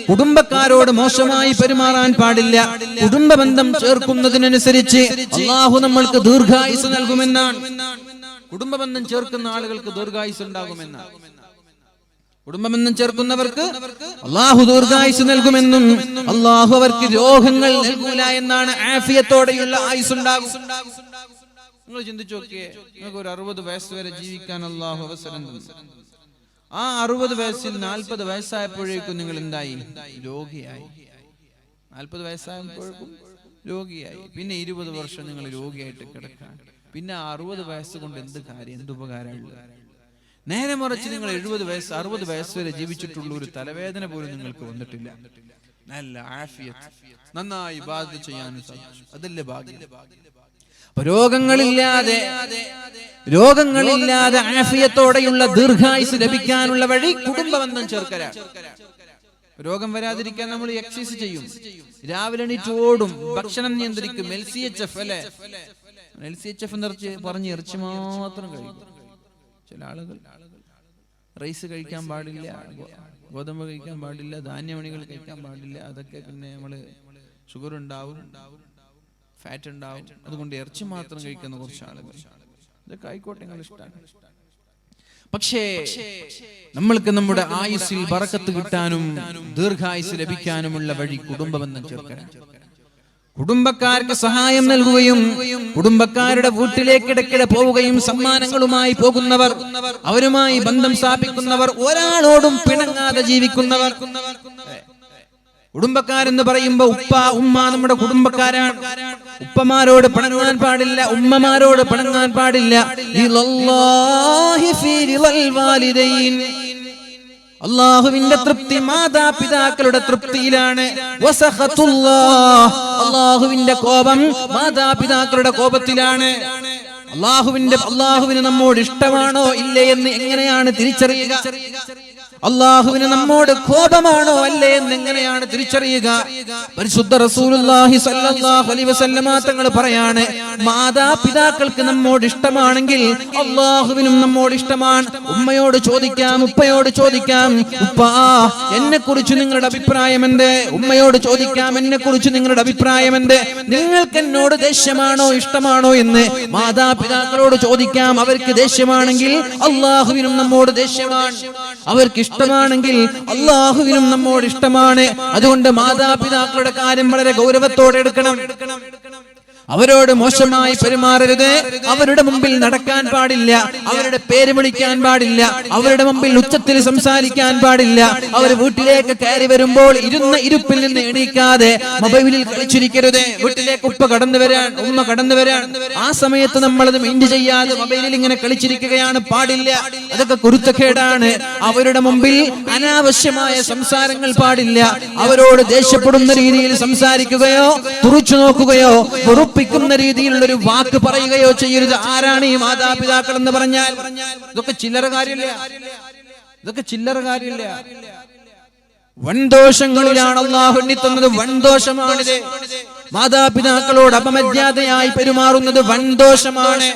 കുടുംബക്കാരോട് മോശമായി പെരുമാറാൻ പാടില്ല. കുടുംബബന്ധം ചേർക്കുന്നതിനനുസരിച്ച് അല്ലാഹു നമ്മൾക്ക് ദീർഘായുസ് നൽകുമെന്നാണ്. കുടുംബബന്ധം ചേർക്കുന്ന ആളുകൾക്ക് ദീർഘായുസ് ഉണ്ടാകുമെന്നാണ്. കുടുംബബന്ധം ചേർക്കുന്നവർക്ക് അല്ലാഹു ദീർഘായുസ് നൽകുമെന്നും അല്ലാഹു അവർക്ക് രോഗങ്ങൾ നൽകൂല എന്നാണ്. ആഫിയത്തോടെയുള്ള ആയുസ് ഉണ്ടാകും. നിങ്ങൾ ചിന്തിച്ചു നോക്കിയേ, നിങ്ങൾക്ക് ഒരു 60 വയസ്സ് വരെ ജീവിക്കാൻ അല്ലാഹു അവസരം തന്നു. ആ 60 വയസ്സിൽ 40 വയസ്സായപ്പോഴേക്കും നിങ്ങൾ എന്തായി? രോഗിയായി. 40 വയസ്സായപ്പോഴേക്കും രോഗിയായി. പിന്നെ 20 വർഷം നിങ്ങൾ രോഗിയായിട്ട് കിടക്കാൻ. പിന്നെ 60 വയസ്സ് കൊണ്ട് എന്ത് കാര്യം, എന്ത് ഉപകാരമുള്ള? നേരെ മറിച്ച് നിങ്ങൾ 70 വയസ്സ് 60 വയസ്സ് വരെ ജീവിച്ചിട്ടുള്ള ഒരു തലവേദന പോലും നിങ്ങൾക്ക് വന്നിട്ടില്ല. നല്ല ആഫിയത്ത്, നന്നായി ഇബാദത്ത് ചെയ്യാനും സാധിച്ചു. അതല്ലേ ഭാഗ്യം. രോഗങ്ങളില്ലാതെ ആഫിയത്തോടെയുള്ള ദീർഘായുസ് ലഭിക്കാനുള്ള വഴി കുടുംബബന്ധം ചേർക്കലാണ്. രോഗം വരാതിരിക്കാൻ നമ്മൾ എക്സസൈസ് ചെയ്യും, രാവിലെ എണീറ്റ് ഓടും, ഭക്ഷണം നിയന്ത്രിക്കും. LCHF അല്ലേ? LCHF പറഞ്ഞ് ഇറച്ചി മാത്രം കഴിക്കും. ചില ആളുകൾ റൈസ് കഴിക്കാൻ പാടില്ല, ഗോതമ്പ് കഴിക്കാൻ പാടില്ല, ധാന്യമണികൾ കഴിക്കാൻ പാടില്ല. അതൊക്കെ പിന്നെ നമ്മള് ഷുഗർ ഉണ്ടാവും, ഫാറ്റ് ഉണ്ടാവും. അതുകൊണ്ട് ഇറച്ചി മാത്രം കഴിക്കുന്ന കുറച്ച് ആളുകൾ. ഇതൊക്കെ ആയിക്കോട്ടെ, നിങ്ങൾ ഇഷ്ടമാണ്. പക്ഷേ നമ്മൾക്ക് നമ്മുടെ ആയുസ്സിൽ ബറക്കത്ത് കിട്ടാനും ദീർഘായുസ് ലഭിക്കാനുമുള്ള വഴി കുടുംബബന്ധം ചേർക്കാൻ. കുടുംബക്കാർക്ക് സഹായം നൽകുകയും കുടുംബക്കാരുടെ വീട്ടിലേക്ക് ഇടയ്ക്കിടെ പോവുകയും സമ്മാനങ്ങളുമായി പോകുന്നവർ, അവരുമായി ബന്ധം സ്ഥാപിക്കുന്നവർ, ഒരാളോടും പിണങ്ങാതെ ജീവിക്കുന്നവർ. കുടുംബക്കാരെന്ന് പറയുമ്പോ ഉപ്പ ഉമ്മ നമ്മുടെ കുടുംബക്കാരാണ്. ഉപ്പമാരോട് പിണങ്ങാൻ പാടില്ല, ഉമ്മമാരോട് പിണങ്ങാൻ പാടില്ല. അള്ളാഹുവിന്റെ തൃപ്തി മാതാപിതാക്കളുടെ തൃപ്തിയിലാണ്. അള്ളാഹുവിന്റെ കോപം മാതാപിതാക്കളുടെ കോപത്തിലാണ്. അള്ളാഹുവിന് നമ്മോട് ഇഷ്ടമാണോ ഇല്ലേ എന്ന് എങ്ങനെയാണ് തിരിച്ചറിയുക? അള്ളാഹുവിന് നമ്മോട് കോപമാണോ അല്ലേ എന്ന് എങ്ങനെയാണ് തിരിച്ചറിയുക? പരിശുദ്ധ റസൂലുള്ളാഹി സ്വല്ലല്ലാഹു അലൈഹി വസല്ലമ തങ്ങൾ പറയാണ്, മാതാപിതാക്കൾക്ക് നമ്മോട് ഇഷ്ടമാണെങ്കിൽ അള്ളാഹുവിനും നമ്മോട് ഇഷ്ടമാണ്. ഉമ്മയോട് ചോദിക്കാം, ഉപ്പയോട് ചോദിക്കാം, ഉപ്പാ എന്നെ കുറിച്ച് നിങ്ങളുടെ അഭിപ്രായം എന്ത്? ഉമ്മയോട് ചോദിക്കാം, എന്നെ കുറിച്ച് നിങ്ങളുടെ അഭിപ്രായം എന്ത്? നിങ്ങൾക്ക് എന്നോട് ദേഷ്യമാണോ ഇഷ്ടമാണോ എന്ന് മാതാപിതാക്കളോട് ചോദിക്കാം. അവർക്ക് ദേഷ്യമാണെങ്കിൽ അള്ളാഹുവിനും നമ്മോട് ദേഷ്യമാണ്. അവർക്ക് ഇഷ്ടമാണെങ്കിൽ അള്ളാഹുവിനും നമ്മോട് ഇഷ്ടമാണ്. അതുകൊണ്ട് മാതാപിതാക്കളുടെ കാര്യം വളരെ ഗൗരവത്തോടെ എടുക്കണം. അവരോട് മോശമായി പെരുമാറരുത്. അവരുടെ മുമ്പിൽ നടക്കാൻ പാടില്ല, അവരുടെ പേര് വിളിക്കാൻ പാടില്ല, അവരുടെ മുമ്പിൽ ഉച്ചത്തിൽ സംസാരിക്കാൻ പാടില്ല. അവർ വീട്ടിലേക്ക് കയറി വരുമ്പോൾ ഇരുന്ന ഇരുപ്പിൽ നിന്ന് എണീക്കാതെ മൊബൈലിൽ കളിച്ചിരിക്കരുത്. വീട്ടിലേക്ക് ഉപ്പ കടന്നു വരാൻ, ഉമ്മ കടന്നു വരാൻ, ആ സമയത്ത് നമ്മളത് മൈൻഡ് ചെയ്യാതെ മൊബൈലിൽ ഇങ്ങനെ കളിച്ചിരിക്കുകയാണ് പാടില്ല. അതൊക്കെ കുരുത്തക്കേടാണ്. അവരുടെ മുമ്പിൽ അനാവശ്യമായ സംസാരങ്ങൾ പാടില്ല. അവരോട് ദേഷ്യപ്പെടുന്ന രീതിയിൽ സംസാരിക്കുകയോ തുറച്ചു നോക്കുകയോ ക്കുന്ന രീതിയിലുള്ള ഒരു വാക്ക് പറയുകയോ ചെയ്യരുത്. ആരാണ് ഈ മാതാപിതാക്കൾ എന്ന് പറഞ്ഞാൽ? ഇതൊക്കെ ചില്ലറ കാര്യമില്ല, ഇതൊക്കെ ചില്ലറ കാര്യമില്ല. വൻദോഷങ്ങളിലാണ് അല്ലാഹു എണ്ണിത്തന്നത്. വൻദോഷമാണിത്. മാതാപിതാക്കളോട് അപമര്യാദയായി പെരുമാറുന്നത് വൻദോഷമാണ്.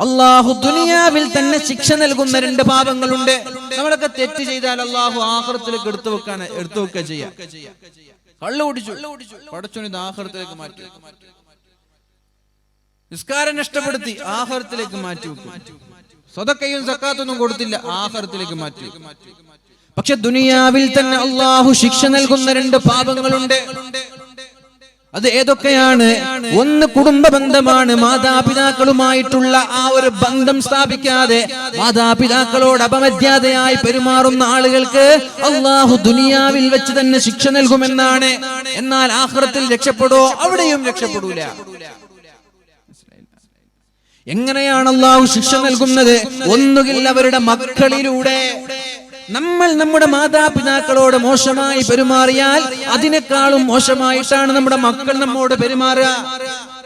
അല്ലാഹു ദുനിയാവിൽ തന്നെ ശിക്ഷ നൽകുന്ന 2 പാപങ്ങളുണ്ട്. നമ്മളൊക്കെ തെറ്റ് ചെയ്താൽ അല്ലാഹു ആഖിറത്തിലേക്ക് എടുത്തു വെക്കുക ചെയ്യാം. കള്ളു കുടിച്ചു, പടച്ചോനെ ആഖിറത്തിലേക്ക് മാറ്റി. നിസ്കാരം നഷ്ടപ്പെടുത്തി, ആഖിറത്തിലേക്ക് മാറ്റി വെക്കും. സദഖയും സക്കാത്തൊന്നും കൊടുത്തില്ല, ആഖിറത്തിലേക്ക് മാറ്റി. പക്ഷെ ദുനിയാവിൽ തന്നെ അല്ലാഹു ശിക്ഷ നൽകുന്ന 2 പാപങ്ങളുണ്ട്. അത് ഏതൊക്കെയാണ്? ഒന്ന് കുടുംബ ബന്ധമാണ്. മാതാപിതാക്കളുമായിട്ടുള്ള ആ ഒരു ബന്ധം സ്ഥാപിക്കാതെ മാതാപിതാക്കളോട് അപമര്യാദയായി പെരുമാറുന്ന ആളുകൾക്ക് അല്ലാഹു ദുനിയാവിൽ വെച്ച് തന്നെ ശിക്ഷ നൽകുമെന്നാണ്. എന്നാൽ ആഖിറത്തിൽ രക്ഷപ്പെടുവോ? അവിടെയും രക്ഷപ്പെടൂല. എങ്ങനെയാണ് അല്ലാഹു ശിക്ഷ നൽകുന്നത്? ഒന്നുകിൽ അവരുടെ മക്കളിലൂടെ. നമ്മൾ നമ്മുടെ മാതാപിതാക്കളോട് മോശമായി പെരുമാറിയാൽ അതിനേക്കാളും മോശമായിട്ടാണ് നമ്മുടെ മക്കൾ നമ്മോട് പെരുമാറുക.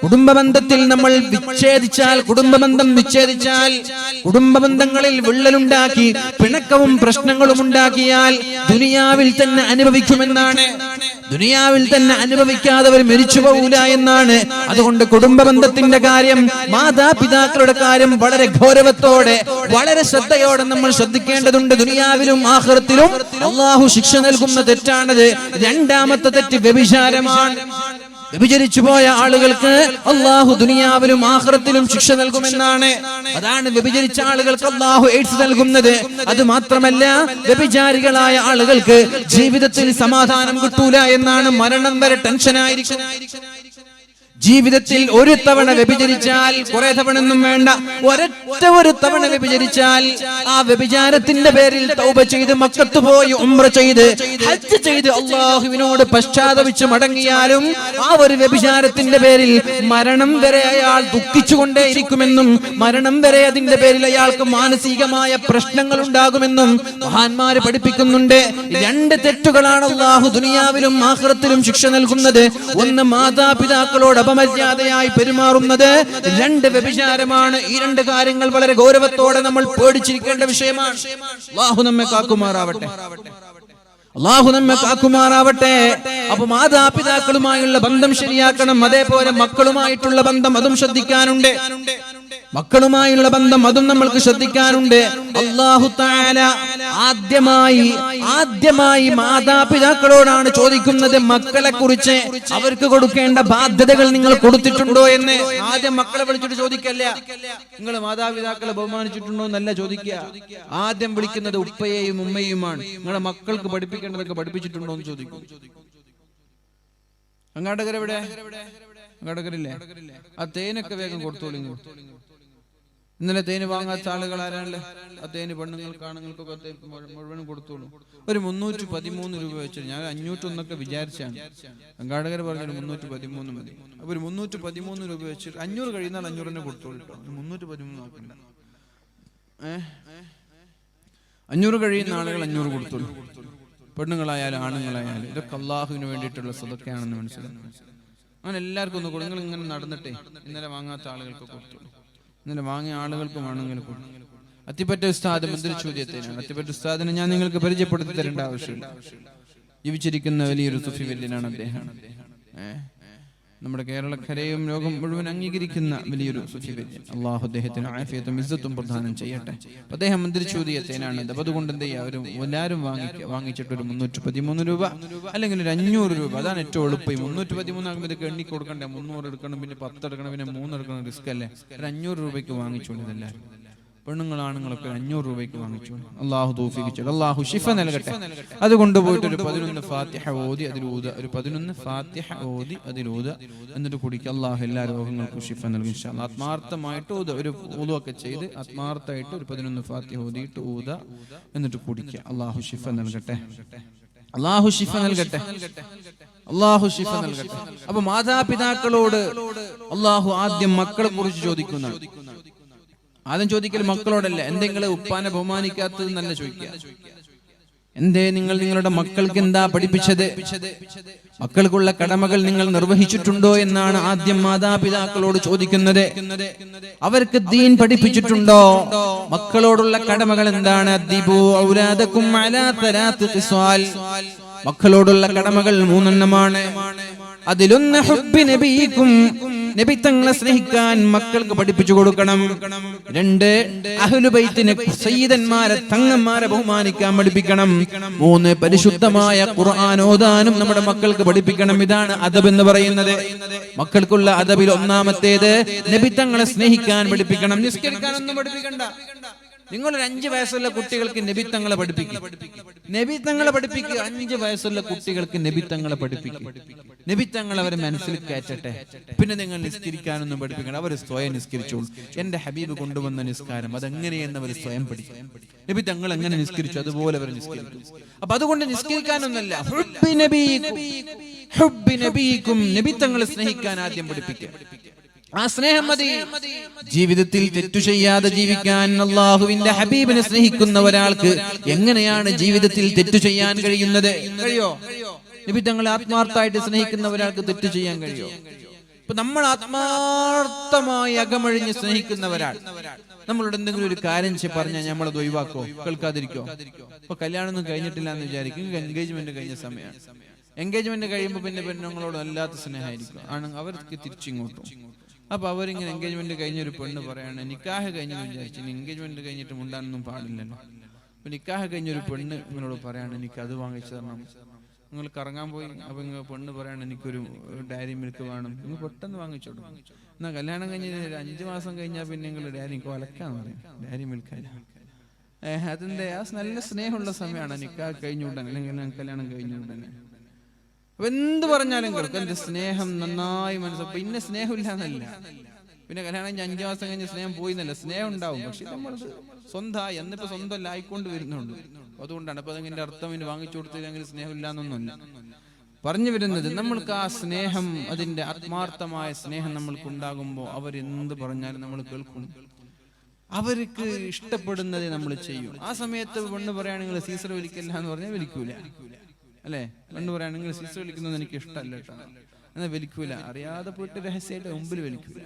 കുടുംബബന്ധത്തിൽ നമ്മൾ കുടുംബബന്ധം വിച്ഛേദിച്ചാൽ, കുടുംബബന്ധങ്ങളിൽ വിള്ളലുണ്ടാക്കി പിണക്കവും പ്രശ്നങ്ങളും ഉണ്ടാക്കിയാൽ ദുനിയാവിൽ തന്നെ അനുഭവിക്കുമെന്നാണ്. ദുനിയാവിൽ തന്നെ അനുഭവിക്കാതെ മരിച്ചു പോകൂല എന്നാണ്. അതുകൊണ്ട് കുടുംബബന്ധത്തിന്റെ കാര്യം, മാതാപിതാക്കളുടെ കാര്യം വളരെ ഗൗരവത്തോടെ, വളരെ ശ്രദ്ധയോടെ നമ്മൾ ശ്രദ്ധിക്കേണ്ടതുണ്ട്. ദുനിയാവിലും ആഖിറത്തിലും അല്ലാഹു ശിക്ഷ നൽകുന്ന തെറ്റാണത്. രണ്ടാമത്തെ തെറ്റ് വ്യഭിചാരമാണ്. വ്യഭിചരിച്ചു പോയ ആളുകൾക്ക് അല്ലാഹു ദുനിയാവിലും ആഖിറത്തിലും ശിക്ഷ നൽകുമെന്നാണ്. അതാണ് വ്യഭിചരിച്ച ആളുകൾക്ക് അല്ലാഹു എയ്ഡ്സ് നൽകുന്നത്. അത് മാത്രമല്ല, വ്യഭിചാരികളായ ആളുകൾക്ക് ജീവിതത്തിൽ സമാധാനം കിട്ടൂല എന്നാണ്. മരണം വരെ ടെൻഷനായിരിക്കും. ജീവിതത്തിൽ ഒരു തവണ വ്യഭിചരിച്ചാൽ, കുറെ തവണ ഒന്നും വേണ്ട, ഒരു തവണ വ്യഭിചരിച്ചാൽ ആ വ്യഭിചാരത്തിന്റെ പേരിൽ തൗബ ചെയ്ത് മക്കത്ത് പോയി ഉംറ ചെയ്ത് ഹജ്ജ് ചെയ്ത് അല്ലാഹുവിനോട് പശ്ചാത്തപിച്ച് മടങ്ങിയാലും ആ ഒരു വ്യഭിചാരത്തിന്റെ പേരിൽ മരണം വരെ അയാൾ ദുഃഖിച്ചുകൊണ്ടേയിരിക്കുമെന്നും മരണം വരെ അതിന്റെ പേരിൽ അയാൾക്ക് മാനസികമായ പ്രശ്നങ്ങൾ ഉണ്ടാകുമെന്നും മഹാന്മാര് പഠിപ്പിക്കുന്നുണ്ട്. 2 തെറ്റുകളാണ് അല്ലാഹു ദുനിയാവിലും ആഖിറത്തിലും ശിക്ഷ നൽകുന്നത്. ഒന്ന് മാതാപിതാക്കളോട് അപമര്യാദയായി പെരുമാറുന്നത്, 2 വ്യഭിചാരമാണ്. ഈ 2 കാര്യങ്ങൾ വളരെ ഗൗരവത്തോടെ നമ്മൾ പേടിച്ചിരിക്കേണ്ട വിഷയമാണ്. അല്ലാഹു നമ്മെ കാക്കുമാറാവട്ടെ, അല്ലാഹു നമ്മെ കാക്കുമാറാവട്ടെ. അപ്പൊ മാതാപിതാക്കളുമായുള്ള ബന്ധം ശരിയാക്കണം. അതേപോലെ മക്കളുമായിട്ടുള്ള ബന്ധം, അതും ശ്രദ്ധിക്കാനുണ്ട്. മക്കളുമായുള്ള ബന്ധം, അതും നമ്മൾക്ക് ശ്രദ്ധിക്കാനുണ്ട്. അല്ലാഹു തആല ആദ്യമായി മാതാപിതാക്കളോടാണ് ചോദിക്കുന്നത് മക്കളെ കുറിച്ച്. അവർക്ക് കൊടുക്കേണ്ട ബാധ്യതകൾ നിങ്ങൾ കൊടുത്തിട്ടുണ്ടോ എന്ന്. ആദ്യം മക്കളെ വിളിച്ചിട്ട് ചോദിക്കല്ല, നിങ്ങൾ മാതാപിതാക്കളെ ബഹുമാനിച്ചിട്ടുണ്ടോ എന്നല്ല ചോദിക്കുക. ആദ്യം വിളിക്കുന്നത് ഉപ്പയെയും ഉമ്മയുമാണ്. നിങ്ങളുടെ മക്കൾക്ക് പഠിപ്പിക്കേണ്ടതൊക്കെ പഠിപ്പിച്ചിട്ടുണ്ടോ എന്ന് ചോദിക്കും. അങ്ങാടകരെവിടെ? അങ്ങാടകരില്ലേ? ആ തേനൊക്കെ വേഗം കൊടുത്തോളിങ്ങ. ഇന്നലെ തേന് വാങ്ങാത്ത ആളുകൾ ആരാണല്ലേ? ആ തേന് പെണ്ണുങ്ങൾക്ക് ആണുങ്ങൾക്കൊക്കെ മുഴുവനും കൊടുത്തോളൂ. ഒരു 313 രൂപ വെച്ചിട്ട് ഞാൻ 501 വിചാരിച്ചാണ്. സംഘാടകർ പറഞ്ഞൊരു 313 മതി. അപ്പൊ ഒരു 313 രൂപ വെച്ചിട്ട് 500 കഴിയുന്നാൽ 500 കൊടുത്തോളൂ കേട്ടോ. 313 നോക്കണ്ട. 500 കഴിയുന്ന ആളുകൾ 500 കൊടുത്തോളൂ. പെണ്ണുങ്ങളായാലും ആണുങ്ങളായാലും ഇതൊക്കെ അള്ളാഹുവിന് വേണ്ടിയിട്ടുള്ള സദഖയാണെന്ന് മനസ്സിലാക്കും. അങ്ങനെ എല്ലാവർക്കും ഒന്ന് കൊടുക്കും. നിങ്ങൾ ഇങ്ങനെ നടന്നിട്ടേ ഇന്നലെ വാങ്ങാത്ത ആളുകൾക്ക് കൊടുത്തോളൂ. ഇന്നലെ വാങ്ങിയ ആളുകൾക്കും ആണുങ്ങൾക്ക് കൊടുക്കും. അത്തിപ്പറ്റ ഉസ്താദ് മന്ത്രി ചോദ്യത്തിനാണ്. അത്തിപ്പറ്റ ഉസ്താദിനെ ഞാൻ നിങ്ങൾക്ക് പരിചയപ്പെടുത്തി തരേണ്ട ആവശ്യമില്ല. ജീവിച്ചിരിക്കുന്ന വലിയൊരു സുഫി വര്യനാണ് അദ്ദേഹം. നമ്മുടെ കേരളക്കരയും ലോകം മുഴുവൻ അംഗീകരിക്കുന്ന വലിയൊരു സുഫി വര്യൻ. അള്ളാഹു അദ്ദേഹത്തിന് ആഫിയത്തും ഇസ്സത്തും പ്രദാനം ചെയ്യട്ടെ. അപ്പൊ മന്ത്രി ചോദ്യത്തിനാണ്. അപ്പൊ അതുകൊണ്ട് എന്ത് ചെയ്യുക, എല്ലാവരും വാങ്ങിച്ചിട്ട് ഒരു 313 രൂപ അല്ലെങ്കിൽ ഒരു 500 രൂപ. അതാണ് ഏറ്റവും എളുപ്പം. 313 ആകുമ്പോൾ ഇതൊക്കെ എണ്ണി കൊടുക്കണ്ടേ? 300 എടുക്കണം, പിന്നെ 10 എടുക്കണം, പിന്നെ 3 എടുക്കണം. റിസ്ക് അല്ലേ? ഒരു 500 രൂപയ്ക്ക് വാങ്ങിച്ചോളൂ. ഇതെല്ലാവരും പെണ്ണുങ്ങളാണുങ്ങളൊക്കെ 500 രൂപയ്ക്ക് വാങ്ങിച്ചു. അള്ളാഹു തൗഫീഖ് ചെയ്യട്ടെ. അള്ളാഹു ശിഫ നൽകട്ടെ. അതുകൊണ്ട് പോയിട്ട് ഒരു 11 ഫാത്തിഹ ഓതി അതിലൂത, ഒരു 11 ഫാത്തിഹ ഓതി അതിലൂത, എന്നിട്ട് കുടിക്കുക. അള്ളാഹു എല്ലാ രോഗങ്ങൾക്കും ശിഫ നൽകും ഇൻഷാ അല്ലാഹ്. ആത്മാർത്ഥമായിട്ട് ഒരു ഊതൊക്കെ ചെയ്ത് ആത്മാർത്ഥമായിട്ട് ഒരു 11 ഫാത്തിഹ ഓതിയിട്ട് ഊത, എന്നിട്ട് കുടിക്കുക. അള്ളാഹു ശിഫ നൽകട്ടെ. അള്ളാഹു ശിഫ നൽകട്ടെ. അള്ളാഹു ശിഫ നൽകട്ടെ. അപ്പൊ മാതാപിതാക്കളോട് അള്ളാഹു ആദ്യം മക്കളെ കുറിച്ച് ചോദിക്കുന്നതാണ്. ആദ്യം ചോദിക്കൽ മക്കളോടല്ല. എന്തെങ്കിലും ഉപ്പാനെ ബഹുമാനിക്കാത്തത് നല്ല ചോദിക്കുക. എന്തേ നിങ്ങൾ നിങ്ങളുടെ മക്കൾക്ക് എന്താ പഠിപ്പിച്ചത്? മക്കൾക്കുള്ള കടമകൾ നിങ്ങൾ നിർവഹിച്ചിട്ടുണ്ടോ എന്നാണ് ആദ്യം മാതാപിതാക്കളോട് ചോദിക്കുന്നത്. അവർക്ക് ദീൻ പഠിപ്പിച്ചിട്ടുണ്ടോ? മക്കളോടുള്ള കടമകൾ എന്താണ്? അദ്ദിബു ഔലാദകും അലാ തലാത്ത് ഖിസ്വാൽ. മക്കളോടുള്ള കടമകൾ 3 എണ്ണമാണ്. അതിലൊന്ന് ഹുബ്ബി നബിയിക്കും, നബി തങ്ങളെ സ്നേഹിക്കാൻ മക്കൾക്ക് പഠിപ്പിച്ചു കൊടുക്കണം. 2 അഹ്ലു ബൈത്തിനെ, സയ്യിദന്മാരെ തങ്ങന്മാരെ ബഹുമാനിക്കാൻ പഠിപ്പിക്കണം. 3 പരിശുദ്ധമായ ഖുർആൻ ഓതാനും നമ്മുടെ മക്കൾക്ക് പഠിപ്പിക്കണം. ഇതാണ് അദബ് എന്ന് പറയുന്നത്. മക്കൾക്കുള്ള അദബിൽ ഒന്നാമത്തേത് നബി തങ്ങളെ സ്നേഹിക്കാൻ പഠിപ്പിക്കണം. നിസ്കരിക്കാനൊന്നും പഠിപ്പിക്കണ്ട. നിങ്ങൾ ഒരു 5 വയസ്സുള്ള കുട്ടികൾക്ക് നബി തങ്ങളെ പഠിപ്പിക്കുക. നബി തങ്ങളെ പഠിപ്പിക്കുക. 5 വയസ്സുള്ള കുട്ടികൾക്ക് നബി തങ്ങളെ പഠിപ്പിക്കുക. നബി തങ്ങൾ അവരെ മനസ്സിൽ കയറ്റട്ടെ. പിന്നെ നിങ്ങൾ നിസ്കരിക്കാനൊന്നും പഠിപ്പിക്കണം. അവർ സ്വയം നിസ്കരിച്ചോളൂ. എന്റെ ഹബീബ് കൊണ്ടുവന്ന നിസ്കാരം അതെങ്ങനെയെന്ന് അവർ സ്വയം പഠിക്കും. നബി തങ്ങൾ എങ്ങനെ നിസ്കരിച്ചു അതുപോലെ അവർ നിസ്കരിക്കും. അപ്പൊ അതുകൊണ്ട് നിസ്കരിക്കാനൊന്നല്ല, ഹുബ്ബി നബിയിക്കും, നബി തങ്ങളെ സ്നേഹിക്കാൻ ആദ്യം പഠിപ്പിക്കുക. ആ സ്നേഹം മതി ജീവിതത്തിൽ തെറ്റു ചെയ്യാതെ ജീവിക്കാൻ. അള്ളാഹുവിന്റെ ഹബീബിനെ സ്നേഹിക്കുന്ന ഒരാൾക്ക് എങ്ങനെയാണ് ജീവിതത്തിൽ തെറ്റു ചെയ്യാൻ കഴിയുന്നത്? കഴിയോ? നബി തങ്ങളെ ആത്മാർത്ഥമായിട്ട് സ്നേഹിക്കുന്ന ഒരാൾക്ക് തെറ്റു ചെയ്യാൻ കഴിയോ? ഇപ്പൊ നമ്മൾ ആത്മാർത്ഥമായി അകമഴിഞ്ഞ് സ്നേഹിക്കുന്ന ഒരാൾ നമ്മളോട് എന്തെങ്കിലും ഒരു കാര്യം പറഞ്ഞാൽ നമ്മളത് ഒഴിവാക്കോ, കേൾക്കാതിരിക്കോ? ഇപ്പൊ കല്യാണം ഒന്നും കഴിഞ്ഞിട്ടില്ല എന്ന് വിചാരിക്കും. എൻഗേജ്മെന്റ് കഴിഞ്ഞ സമയമാണ്. എൻഗേജ്മെന്റ് കഴിയുമ്പോൾ പിന്നെ പെണ്ണുങ്ങളോട് വല്ലാത്ത സ്നേഹമായിരിക്കും. അവർക്ക് തിരിച്ചിങ്ങോട്ടും. അപ്പൊ അവരിങ്ങനെ എൻഗേജ്മെന്റ് കഴിഞ്ഞൊരു പെണ്ണ് പറയാണ്, നിക്കാഹ് കഴിഞ്ഞെന്ന് വിചാരിച്ചു, എൻഗേജ്മെന്റ് കഴിഞ്ഞിട്ട് മുണ്ടാനൊന്നും പാടില്ലല്ലോ. അപ്പൊ നിക്കാഹ് കഴിഞ്ഞൊരു പെണ്ണ് നിങ്ങളോട് പറയാണ്, എനിക്ക് അത് വാങ്ങിച്ചു തരണം. നിങ്ങൾ കറങ്ങാൻ പോയി. അപ്പൊ നിങ്ങൾ പെണ്ണ് പറയാണ്, എനിക്കൊരു ഡയറി മിൽക്ക് വേണം. നിങ്ങൾ പെട്ടെന്ന് വാങ്ങിച്ചോളൂ. എന്നാ കല്യാണം കഴിഞ്ഞ് 5 മാസം കഴിഞ്ഞാൽ പിന്നെ നിങ്ങൾ ഡയറി കൊലക്കാന്ന് പറയും. ഡയറി മിൽക്കല്ല. അതിന്റെ ആ നല്ല സ്നേഹമുള്ള സമയമാണ് നിക്കാഹ് കഴിഞ്ഞുവിടാൻ, അല്ലെങ്കിൽ കല്യാണം കഴിഞ്ഞുവിടാൻ. അപ്പൊ എന്ത് പറഞ്ഞാലും കേൾക്കും. എന്റെ സ്നേഹം നന്നായി മനസ്സിലാക്കും. പിന്നെ സ്നേഹമില്ല എന്നല്ല, പിന്നെ കല്യാണം കഴിഞ്ഞ് 5 മാസം കഴിഞ്ഞ് സ്നേഹം പോയിന്നല്ല. സ്നേഹം ഉണ്ടാവും, പക്ഷെ നമ്മൾ സ്വന്തമായി എന്നിപ്പോ സ്വന്തമല്ല ആയിക്കൊണ്ട് വരുന്നുണ്ട്. അതുകൊണ്ടാണ് അപ്പൊ അതിന്റെ അർത്ഥം ഇനി വാങ്ങിച്ചു കൊടുത്തില്ലെങ്കിൽ സ്നേഹമില്ല എന്നൊന്നുമില്ല. പറഞ്ഞു വരുന്നത് നമ്മൾക്ക് ആ സ്നേഹം, അതിന്റെ ആത്മാർത്ഥമായ സ്നേഹം നമ്മൾക്ക് ഉണ്ടാകുമ്പോൾ അവരെന്ത് പറഞ്ഞാലും നമ്മൾ കേൾക്കും. അവർക്ക് ഇഷ്ടപ്പെടുന്നത് നമ്മൾ ചെയ്യും. ആ സമയത്ത് പെണ്ണ് പറയുകയാണെങ്കിൽ സീസർ വലിക്കില്ല എന്ന് പറഞ്ഞാൽ വലിക്കൂല, അല്ലെ? പെണ്ണ് പറയുകയാണെങ്കിൽ സീസർ വലിക്കുന്നത് എനിക്ക് ഇഷ്ടമല്ല കേട്ടോ എന്നാൽ വലിക്കൂല. അറിയാതെ പോയിട്ട് രഹസ്യമായിട്ട് മുമ്പിൽ വലിക്കൂല.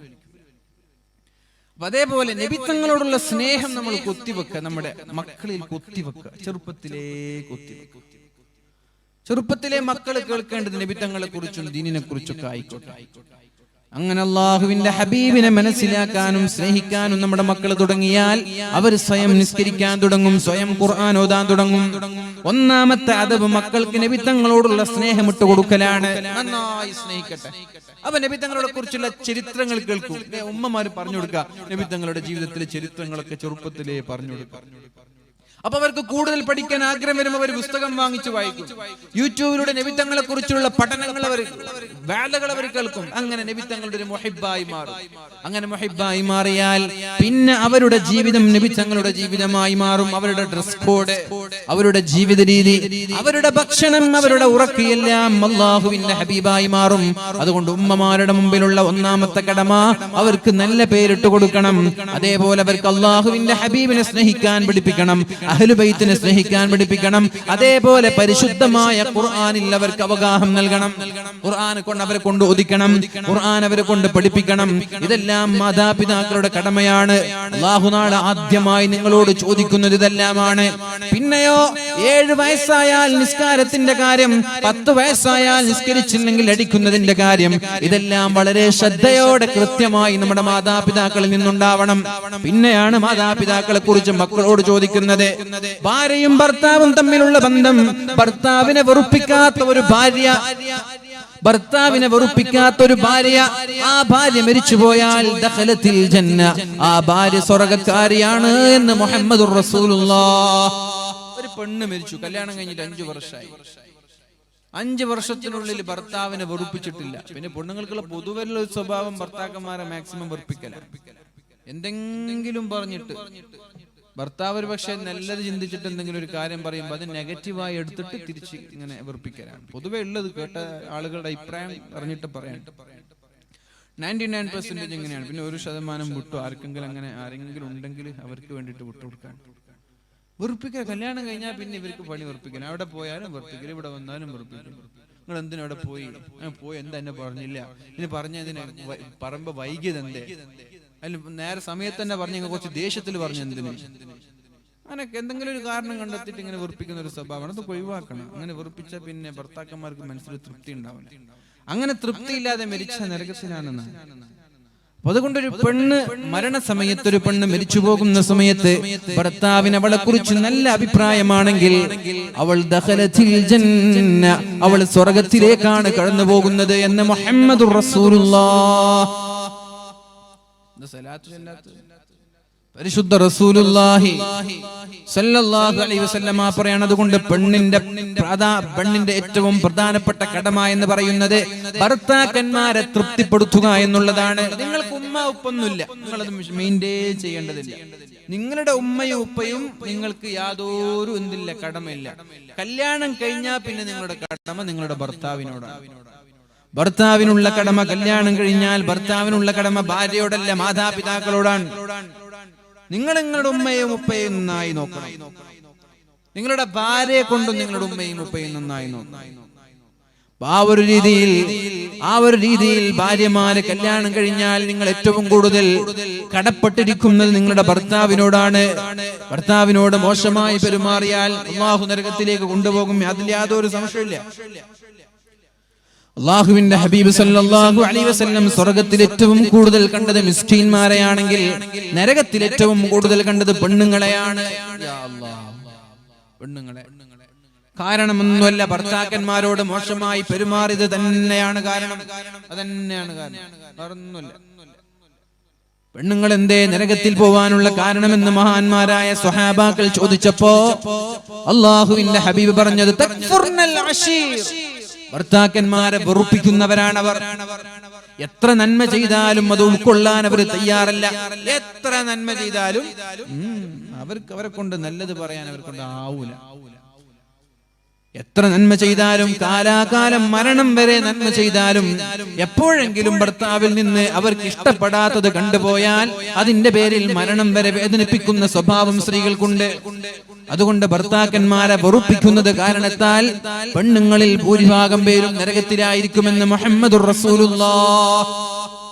അതേപോലെ നബിത്തങ്ങളോടുള്ള സ്നേഹം നമ്മൾ കൊത്തിവെക്കുക, നമ്മുടെ മക്കളിൽ കൊത്തിവെക്കുക. ചെറുപ്പത്തിലെ മക്കൾ കേൾക്കേണ്ടത് നബിത്തങ്ങളെ കുറിച്ചും ദീനിനെ കുറിച്ചൊക്കെ ആയിക്കോട്ടെ. അങ്ങനെ അള്ളാഹുവിന്റെ ഹബീബിനെ മനസ്സിലാക്കാനും സ്നേഹിക്കാനും നമ്മുടെ മക്കൾ തുടങ്ങിയാൽ അവർ സ്വയം നിസ്കരിക്കാൻ തുടങ്ങും, സ്വയം ഖുർആൻ ഓതാൻ തുടങ്ങും. ഒന്നാമത്തെ അദബ് മക്കൾക്ക് നബിത്തങ്ങളോടുള്ള സ്നേഹം ഇട്ടുകൊടുക്കലാണ്. നന്നായി സ്നേഹിക്കട്ടെ. അപ്പൊ നബിത്തങ്ങളെ കുറിച്ചുള്ള ചരിത്രങ്ങൾ കേൾക്കും. ഉമ്മമാര് പറഞ്ഞു കൊടുക്കുക നബിത്തങ്ങളുടെ ജീവിതത്തിലെ ചരിത്രങ്ങളൊക്കെ ചെറുപ്പത്തിലേ പറഞ്ഞു കൊടുക്കുക. അപ്പൊ അവർക്ക് കൂടുതൽ പഠിക്കാൻ ആഗ്രഹം വരുമ്പോൾ അവർ പുസ്തകം വാങ്ങിച്ചു വായിക്കും. യൂട്യൂബിലൂടെ നബിത്തങ്ങളെ കുറിച്ചുള്ള പഠനങ്ങൾ അവർ വേലകൾ അവർ കേൾക്കും. അങ്ങനെ നബിത്തങ്ങളുടെ ഒരു മുഹിബ്ബായി മാറും. അങ്ങനെ മുഹിബ്ബായി മാറിയാൽ പിന്നെ അവരുടെ ജീവിതം നബിത്തങ്ങളുടെ ജീവിതമായി മാറും. അവരുടെ ഡ്രസ് കോഡ്, അവരുടെ ജീവിത രീതി, അവരുടെ ഭക്ഷണം, അവരുടെ ഉറക്കയെല്ലാം അല്ലാഹുവിന്റെ ഹബീബായി മാറും. അതുകൊണ്ട് ഉമ്മമാരുടെ മുമ്പിലുള്ള ഒന്നാമത്തെ കടമ അവർക്ക് നല്ല പേരിട്ട് കൊടുക്കണം. അതേപോലെ അവർക്ക് അല്ലാഹുവിന്റെ ഹബീബിനെ സ്നേഹിക്കാൻ പഠിപ്പിക്കണം, അഹ്ലുബൈത്തിനെ സ്നേഹിക്കാൻ പഠിപ്പിക്കണം. അതേപോലെ പരിശുദ്ധമായ ഖുർആനിൽ അവർക്ക് അവഗാഹം നൽകണം. ഖുർആൻ കൊണ്ട് അവരെ കൊണ്ട് ഒതുക്കണം, ഖുർആൻ അവരെ കൊണ്ട് പഠിപ്പിക്കണം. ഇതെല്ലാം മാതാപിതാക്കളുടെ കടമയാണ്. അല്ലാഹു നാളെ ആദ്യമായി നിങ്ങളോട് ചോദിക്കുന്നത് ഇതെല്ലാമാണ്. പിന്നെയോ 7 വയസ്സായാൽ നിസ്കാരത്തിന്റെ കാര്യം, 10 വയസ്സായാൽ നിസ്കരിച്ചില്ലെങ്കിൽ അടിക്കുന്നതിന്റെ കാര്യം, ഇതെല്ലാം വളരെ ശ്രദ്ധയോടെ കൃത്യമായി നമ്മുടെ മാതാപിതാക്കളിൽ നിന്നുണ്ടാവണം. പിന്നെയാണ് മാതാപിതാക്കളെ കുറിച്ച് മക്കളോട് ചോദിക്കുന്നത്. ഭാര്യയും ഭർത്താവും തമ്മിലുള്ള ബന്ധം, ഭർത്താവിനെ വെറുപ്പിക്കാത്ത ഒരു ഭാര്യ, ഭർത്താവിനെ വെറുപ്പിക്കാത്ത ഒരു ഭാര്യ, ആ ഭാര്യ മരിച്ചുപോയാൽ ദഖലത്തിൽ ജന്ന, ആ ഭാര്യ സ്വർഗ്ഗക്കാരിയാണ് എന്ന് മുഹമ്മദുർ റസൂലുള്ളാഹ്. ഒരു പെണ്ണ് മരിച്ചു, കല്യാണം കഴിഞ്ഞിട്ട് 5 വർഷമായി. 5 വർഷത്തിനുള്ളിൽ ഭർത്താവിനെ വെറുപ്പിച്ചിട്ടില്ല. പിന്നെ പെണ്ണുങ്ങൾക്കുള്ള പൊതുവെയുള്ള ഒരു സ്വഭാവം ഭർത്താക്കന്മാരെ മാക്സിമം വെറുപ്പിക്കലാണ്. എന്തെങ്കിലും പറഞ്ഞിട്ട് ഭർത്താവ് ഒരു പക്ഷേ നല്ലത് ചിന്തിച്ചിട്ട് എന്തെങ്കിലും ഒരു കാര്യം പറയുമ്പോൾ അത് നെഗറ്റീവായി എടുത്തിട്ട് തിരിച്ച് ഇങ്ങനെ വെറുപ്പിക്കലാണ് പൊതുവെ ഉള്ളത്. കേട്ട ആളുകളുടെ അഭിപ്രായം അറിഞ്ഞിട്ട് പറയാൻ 99% ഇങ്ങനെയാണ്. പിന്നെ 1% വിട്ടു ആർക്കെങ്കിലും, അങ്ങനെ ആരെങ്കിലും ഉണ്ടെങ്കിൽ അവർക്ക് വേണ്ടിയിട്ട് വിട്ടുകൊടുക്കാൻ. വെറുപ്പിക്കുക, കല്യാണം കഴിഞ്ഞാൽ പിന്നെ ഇവർക്ക് പണി വെറുപ്പിക്കണം. അവിടെ പോയാലും വെറുപ്പിക്കൽ, ഇവിടെ വന്നാലും വെറുപ്പിക്കും. നിങ്ങൾ എന്തിനും അവിടെ പോയി എന്താ എന്നെ പറഞ്ഞില്ല, ഇനി പറഞ്ഞതിന് പറയുമ്പോ വൈകിയത് എന്തേ, അതിൽ നേരെ സമയത്ത് തന്നെ പറഞ്ഞ കുറച്ച് ദേഷ്യത്തിൽ പറഞ്ഞു എന്തിനു, അങ്ങനെയൊക്കെ എന്തെങ്കിലും ഒരു കാരണം കണ്ടെത്തിയിട്ട് ഇങ്ങനെ വെറുപ്പിക്കുന്ന ഒരു സ്വഭാവമാണ്. അത് ഒഴിവാക്കണം. അങ്ങനെ വെറുപ്പിച്ചാൽ പിന്നെ ഭർത്താക്കന്മാർക്ക് മനസ്സിൽ തൃപ്തി ഉണ്ടാവില്ല. അങ്ങനെ തൃപ്തിയില്ലാതെ മരിച്ച നരകത്തിലാണെന്നാണ്. അതുകൊണ്ടൊരു പെണ്ണ് മരണസമയത്ത്, ഒരു പെണ്ണ് മരിച്ചു പോകുന്ന സമയത്ത് ഭർത്താവിന് അവളെ കുറിച്ച് നല്ല അഭിപ്രായമാണെങ്കിൽ അവൾ ദഖലത്തിൽ ജന്ന, അവൾ സ്വർഗ്ഗത്തിലേക്കാണ് കടന്നു പോകുന്നത് എന്ന് മുഹമ്മദുർ റസൂലുള്ളാഹ്. പരിശുദ്ധ റസൂലുള്ളാഹി സ്വല്ലല്ലാഹു അലൈഹി വസല്ലമ പറയാണ്, അതുകൊണ്ട് പെണ്ണിന്റെ ഏറ്റവും പ്രധാനപ്പെട്ട കടമ എന്ന് പറയുന്നത് ഭർത്താക്കന്മാരെ തൃപ്തിപ്പെടുത്തുക എന്നുള്ളതാണ്. നിങ്ങൾക്ക് ഉമ്മ ഉപ്പൊന്നുമില്ല, നിങ്ങളത് മെയിൻറ്റെയിൻ ചെയ്യേണ്ടതില്ല. നിങ്ങളുടെ ഉമ്മയും ഉപ്പയും നിങ്ങൾക്ക് യാതൊരു എന്തില്ല, കടമയില്ല. കല്യാണം കഴിഞ്ഞാൽ പിന്നെ നിങ്ങളുടെ കടമ നിങ്ങളുടെ ഭർത്താവിനോടാണ്. ഭർത്താവിനുള്ള കടമ കല്യാണം കഴിഞ്ഞാൽ ഭർത്താവിനുള്ള കടമ ഭാര്യയോടല്ല, മാതാപിതാക്കളോടാണ്. നിങ്ങൾ നിങ്ങളുടെ ഉമ്മയും ഉപ്പയും നന്നായി നോക്കണം. നിങ്ങളുടെ ഭാര്യയെ കൊണ്ടും നിങ്ങളുടെ ഉമ്മയും ഉപ്പയും നന്നായി നോക്കണം. ആ ഒരു രീതിയിൽ ഭാര്യമാരെ കല്യാണം കഴിഞ്ഞാൽ നിങ്ങൾ ഏറ്റവും കൂടുതൽ കടപ്പെട്ടിരിക്കുന്നത് നിങ്ങളുടെ ഭർത്താവിനോടാണ്. ഭർത്താവിനോട് മോശമായി പെരുമാറിയാൽ അല്ലാഹു നരകത്തിലേക്ക് കൊണ്ടുപോകും, അതിൽ യാതൊരു സംശയമില്ല. അല്ലാഹുവിന്റെ ഹബീബ് സല്ലല്ലാഹു അലൈഹി വസല്ലം സ്വർഗ്ഗത്തിൽ ഏറ്റവും കൂടുതൽ കണ്ടത് മിസ്കീന്മാരെയാണെങ്കിൽ നരകത്തിൽ ഏറ്റവും കൂടുതൽ കണ്ടത് പെണ്ണുങ്ങളെയാണ്. യാ അല്ലാഹ്, പെണ്ണുങ്ങളെ. കാരണമൊന്നുമല്ല, ഭർത്താക്കന്മാരോട് മോശമായി പെരുമാറിയത് തന്നെയാണ് കാരണം. അതന്നെയാണ് കാരണം, വേറൊന്നുമില്ല. പെണ്ണുങ്ങൾ എന്തേ നരകത്തിൽ പോവാനുള്ള കാരണമെന്ന് മഹാന്മാരായ സ്വഹാബാക്കൾ ചോദിച്ചപ്പോ അല്ലാഹുവിന്റെ ഹബീബ് പറഞ്ഞത് തക്ഫുർനൽ അശീർ, ഭർത്താക്കന്മാരെ വെറുപ്പിക്കുന്നവരാണവർ. എത്ര നന്മ ചെയ്താലും അത് ഉൾക്കൊള്ളാൻ അവർ തയ്യാറല്ല. എത്ര നന്മ ചെയ്താലും അവരെ കൊണ്ട് നല്ലത് പറയാൻ അവരെ കൊണ്ട് ആവൂല. എത്ര നന്മ ചെയ്താലും, കാലാകാലം മരണം വരെ നന്മ ചെയ്താലും, എപ്പോഴെങ്കിലും ഭർത്താവിൽ നിന്ന് അവർക്ക് ഇഷ്ടപ്പെടാത്തത് കണ്ടുപോയാൽ അതിന്റെ പേരിൽ മരണം വരെ വേദനിപ്പിക്കുന്ന സ്വഭാവം സ്ത്രീകൾക്കുണ്ട്. അതുകൊണ്ട് ഭർത്താക്കന്മാരെ വെറുപ്പിക്കുന്നത് കാരണത്താൽ പെണ്ണുങ്ങളിൽ ഭൂരിഭാഗം പേരും നരകത്തിലായിരിക്കുമെന്ന് മുഹമ്മദുർ റസൂലുള്ളാഹ്.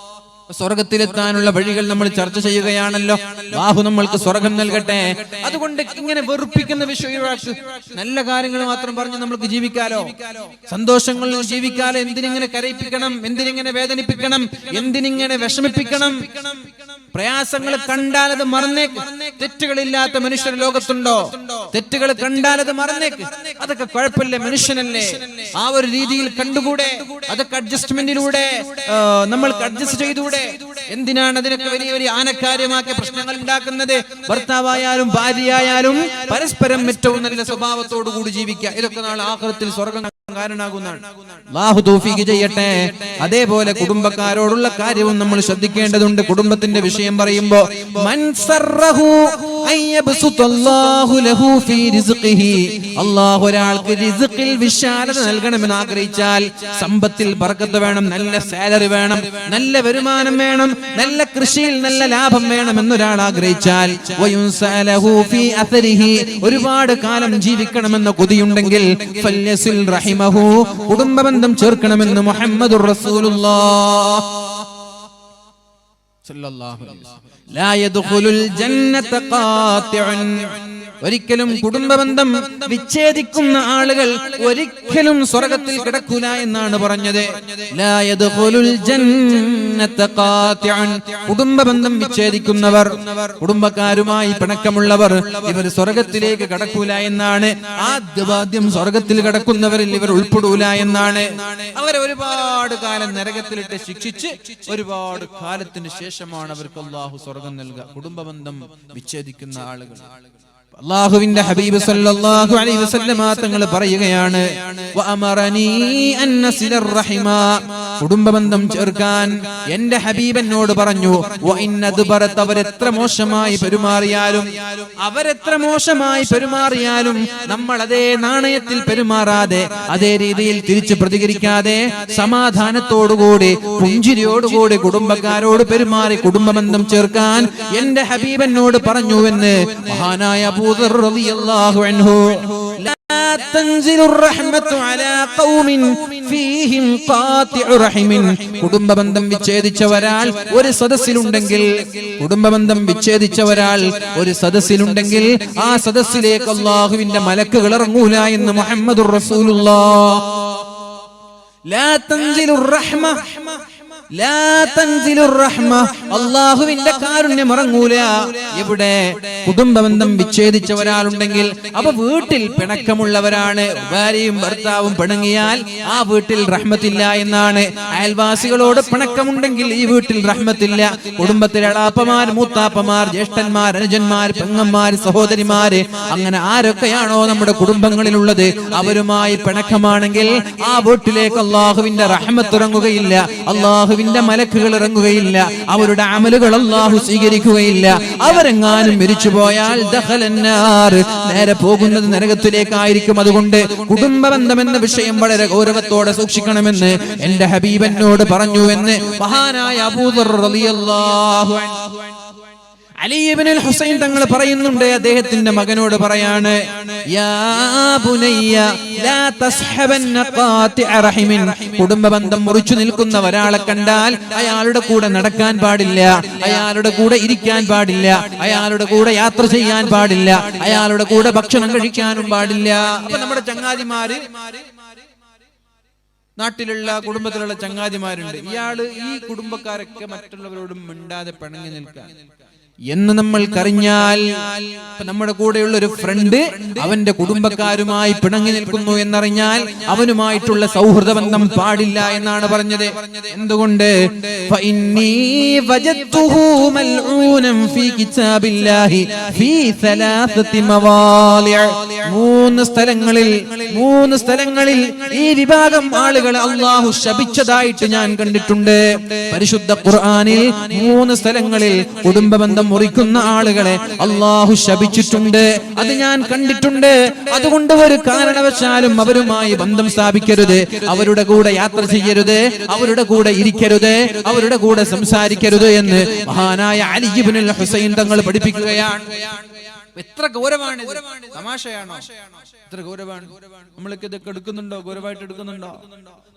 സ്വർഗത്തിലെത്താനുള്ള വഴികൾ നമ്മൾ ചർച്ച ചെയ്യുകയാണല്ലോ. അല്ലാഹു നമ്മൾക്ക് സ്വർഗം നൽകട്ടെ. അതുകൊണ്ട് ഇങ്ങനെ വെറുപ്പിക്കുന്ന വിഷയം, നല്ല കാര്യങ്ങൾ മാത്രം പറഞ്ഞ് നമ്മൾക്ക് ജീവിക്കാലോ, സന്തോഷങ്ങളിൽ ജീവിക്കാലോ. എന്തിനിങ്ങനെ കരയിപ്പിക്കണം, എന്തിനിങ്ങനെ വേദനിപ്പിക്കണം, എന്തിനിങ്ങനെ വിഷമിപ്പിക്കണം? പ്രയാസങ്ങൾ കണ്ടാൽ അത് മറന്നേക്ക്. തെറ്റുകളില്ലാത്ത മനുഷ്യർ ലോകത്തുണ്ടോ? തെറ്റുകൾ കണ്ടാൽ അത് മറന്നേക്ക്. അതൊക്കെ കുഴപ്പമില്ല, മനുഷ്യനല്ലേ. ആ ഒരു രീതിയിൽ കണ്ടുകൂടെ? അതൊക്കെ അഡ്ജസ്റ്റ്മെന്റിലൂടെ നമ്മൾക്ക് അഡ്ജസ്റ്റ് ചെയ്തുകൂടെ? എന്തിനാണ് അതിനൊക്കെ വലിയ വലിയ ആനക്കാര്യമാക്കിയ പ്രശ്നങ്ങൾ ഉണ്ടാക്കുന്നത്? ഭർത്താവായാലും ഭാര്യയായാലും പരസ്പരം ഏറ്റവും നല്ല സ്വഭാവത്തോടു കൂടി ജീവിക്കുക. ഇതൊക്കെ നാളെ ആഖിറത്തിൽ സ്വർഗ്ഗം കാരണമാകുന്നതാണ്. അല്ലാഹു തൗഫീഖ് ചെയ്യട്ടെ. അതേപോലെ കുടുംബക്കാരോടുള്ള കാര്യവും നമ്മൾ ശ്രദ്ധിക്കേണ്ടതുണ്ട്. കുടുംബത്തിന്റെ വിഷയം പറയുമ്പോ മൻ സറഹു അയ്യബ്സുതല്ലാഹു ലഹു ഫീ റിസ്ഖിഹി, അല്ലാഹു ഒരാൾക്ക് റിസ്ഖിൽ വിശാലത നൽകണമെന്ന് ആഗ്രഹിച്ചാൽ, സമ്പത്തിൽ ബർക്കത്ത് വേണം, നല്ല സാലറി വേണം, നല്ല വരുമാനം വേണം, നല്ല കൃഷിയിൽ നല്ല ലാഭം വേണം എന്നൊരാൾ ആഗ്രഹിച്ചാൽ, വയുൻസലഹു ഫീ അഥരിഹി, ഒരുപാട് കാലം ജീവിക്കണമെന്ന കൊതിയുണ്ടെങ്കിൽ ഫല്യസിൽ റഹിമഹു, കുടുംബബന്ധം ചേർക്കണമെന്ന് മുഹമ്മദുർ റസൂലുള്ളാഹ് സല്ലല്ലാഹു അലൈഹി വസല്ലം. ലാ യദ്ഖുലുൽ ജന്നത ഖാതിഉൻ, ഒരിക്കലും കുടുംബബന്ധം വിച്ഛേദിക്കുന്ന ആളുകൾ ഒരിക്കലും സ്വർഗ്ഗത്തിൽ കിടക്കൂല എന്നാണ് പറഞ്ഞത്. ലാ യദ്ഖുലുൽ ജന്നത ഖാതിഉൻ, കുടുംബബന്ധം വിച്ഛേദിക്കുന്നവർ, കുടുംബക്കാരുമായി പിണക്കമുള്ളവർ, ഇവർ സ്വർഗ്ഗത്തിലേക്ക് കടക്കൂല എന്നാണ്. ആദ്യം സ്വർഗ്ഗത്തിൽ കടക്കുന്നവരിൽ ഇവർ ഉൾപ്പെടൂല എന്നാണ്. അവരെ ഒരുപാട് കാലം നരകത്തിലിട്ട് ശിക്ഷിച്ച് ഒരുപാട് കാലത്തിന് ശേഷമാണ് അവർക്ക് അല്ലാഹു സ്വർഗ്ഗം നൽകുക. കുടുംബബന്ധം വിച്ഛേദിക്കുന്ന ആളുകൾ. അല്ലാഹുവിന്റെ ഹബീബ് സല്ലല്ലാഹു അലൈഹി വസല്ലം തങ്ങൾ പറയുകയാണ്, വഅമറനി അൻ നസിലർ റഹിമ, കുടുംബബന്ധം ചേർക്കാൻ എന്റെ ഹബീബ് എന്നോട് പറഞ്ഞു. വഇന്നദ്ബറത, അവരെത്ര മോശമായി പെരുമാറിയാലും നമ്മൾ അതേ നാണയത്തിൽ പെരുമാറാതെ, അതേ രീതിയിൽ തിരിച്ചു പ്രതികരിക്കാതെ, സമാധാനത്തോടുകൂടി പുഞ്ചിരിയോടുകൂടി കുടുംബക്കാരോട് പെരുമാറി കുടുംബബന്ധം ചേർക്കാൻ എന്റെ ഹബീബ് എന്നോട് പറഞ്ഞു എന്ന് മഹാനായ അബൂ ദർ റളിയല്ലാഹു അൻഹു. ലാ തൻസിലുർ റഹ്മത്തു അലാ ഖൗമിൻ ഫീഹിം ഖാതിഉ റഹിമിൻ, കുടുംബബന്ധം വിച്ഛേദിച്ച ഒരാൾ ഒരു സദസ്സിലുണ്ടെങ്കിൽ, കുടുംബബന്ധം വിച്ഛേദിച്ച ഒരാൾ ഒരു സദസ്സിലുണ്ടെങ്കിൽ ആ സദസ്സിലേക്ക് അല്ലാഹുവിന്റെ മലക്കുകൾ ഇറങ്ങൂല എന്ന് മുഹമ്മദുർ റസൂലുള്ളാഹ്. ലാ തൻസിലുർ റഹ്മ, ലാ തൻസിലുർ റഹ്മ, അല്ലാഹുവിന്റെ കാരുണ്യം ഇറങ്ങൂല. ഇവിടെ കുടുംബബന്ധം വിച്ഛേദിച്ച ഒരാളുണ്ടെങ്കിൽ, അപ്പൊ വീട്ടിൽ പിണക്കമുള്ളവരാണ്, ഭാര്യയും ഭർത്താവും പിണങ്ങിയാൽ ആ വീട്ടിൽ റഹ്മത്തില്ല എന്നാണ്. അയൽവാസികളോട് പിണക്കമുണ്ടെങ്കിൽ ഈ വീട്ടിൽ റഹ്മത്തില്ല. കുടുംബത്തിലെ അളാപ്പമാർ, മൂത്താപ്പമാർ, ജ്യേഷ്ഠന്മാർ, അനുജന്മാർ, പെങ്ങന്മാർ, സഹോദരിമാര്, അങ്ങനെ ആരൊക്കെയാണോ നമ്മുടെ കുടുംബങ്ങളിലുള്ളത്, അവരുമായി പിണക്കമാണെങ്കിൽ ആ വീട്ടിലേക്ക് അല്ലാഹുവിന്റെ റഹ്മത്ത് ഇറങ്ങുകയില്ല, അല്ലാഹുവിന്റെ മലക്കുകൾ ഇറങ്ങുകയില്ല, അവരുടെ അമലുകൾ അല്ലാഹു സ്വീകരിക്കുകയില്ല. അവരെങ്ങാനും മരിച്ചു പോയാൽ ദഖലന്നാർ, നേരെ പോകുന്നത് നരകത്തിലേക്കായിരിക്കും. അതുകൊണ്ട് കുടുംബബന്ധം എന്ന വിഷയം വളരെ ഗൗരവത്തോടെ സൂക്ഷിക്കണമെന്ന് എന്റെ ഹബീബ് എന്നോട് പറഞ്ഞു എന്ന് മഹാനായ അബൂ ദർ റളിയല്ലാഹു അൻഹു. അലി ഇബ്നുൽ ഹുസൈൻ തങ്ങൾ പറയുന്നുണ്ട്, അദ്ദേഹത്തിന്റെ മകനോട് പറയാണ്, യാ ബുനയ്യ ലാ തസ്ഹബന്ന ഖാതിഅ റഹിമിൻ, കുടുംബബന്ധം മുറിച്ചു നിൽക്കുന്ന ഒരാളെ കണ്ടാൽ അയാളുടെ കൂടെ നടക്കാൻ പാടില്ല, അയാളുടെ കൂടെ ഇരിക്കാൻ പാടില്ല, അയാളുടെ കൂടെ യാത്ര ചെയ്യാൻ പാടില്ല, അയാളുടെ കൂടെ ഭക്ഷണം കഴിക്കാനും പാടില്ല. അപ്പൊ നമ്മുടെ ചങ്ങാതിമാര്, നാട്ടിലുള്ള കുടുംബത്തിലുള്ള ചങ്ങാതിമാരുണ്ട്, ഇയാള് ഈ കുടുംബക്കാരൊക്കെ മറ്റുള്ളവരോടും മിണ്ടാതെ പിണങ്ങി നിൽക്കാൻ എന്ന് നമ്മൾക്കറിഞ്ഞാൽ, നമ്മുടെ കൂടെയുള്ള ഒരു ഫ്രണ്ട് അവന്റെ കുടുംബക്കാരുമായി പിണങ്ങി നിൽക്കുന്നു എന്നറിഞ്ഞാൽ അവനുമായിട്ടുള്ള സൗഹൃദ ബന്ധം പാടില്ല എന്നാണ് പറഞ്ഞത്. എന്തുകൊണ്ട്? ഫഇന്നീ വജദ്തുഹു മൽഊനൻ ഫീ കിതാബില്ലാഹി ഫീ സലാസതി മവാലിഅ, മൂന്ന് സ്ഥലങ്ങളിൽ ഈ വിഭാഗം ആളുകളെ അല്ലാഹു ശപിച്ചതായിട്ട് ഞാൻ കണ്ടിട്ടുണ്ട്. പരിശുദ്ധ ഖുർആനിൽ 3 സ്ഥലങ്ങളിൽ കുടുംബബന്ധം മുറിക്കുന്ന ആളുകളെ അല്ലാഹു ശപിച്ചിട്ടുണ്ട്. അത് ഞാൻ കണ്ടിട്ടുണ്ട്. അതുകൊണ്ട് ഒരു കാരണവശാലും അവരുമായി ബന്ധം സ്ഥാപിക്കരുത്, അവരുടെ കൂടെ യാത്ര ചെയ്യരുത്, അവരുടെ കൂടെ ഇരിക്കരുത്, അവരുടെ കൂടെ സംസാരിക്കരുത് എന്ന് മഹാനായ അലി ഇബ്നുൽ ഹുസൈൻ തങ്ങൾ പഠിപ്പിക്കുകയാണ്. എത്ര ഗൗരവമാണ്, തമാശയാണോ? എത്ര ഗൗരവമാണ്. നമ്മൾക്ക് ഇതൊക്കെ എടുക്കുന്നുണ്ടോ? ഗൗരവമായിട്ട് എടുക്കുന്നുണ്ടോ?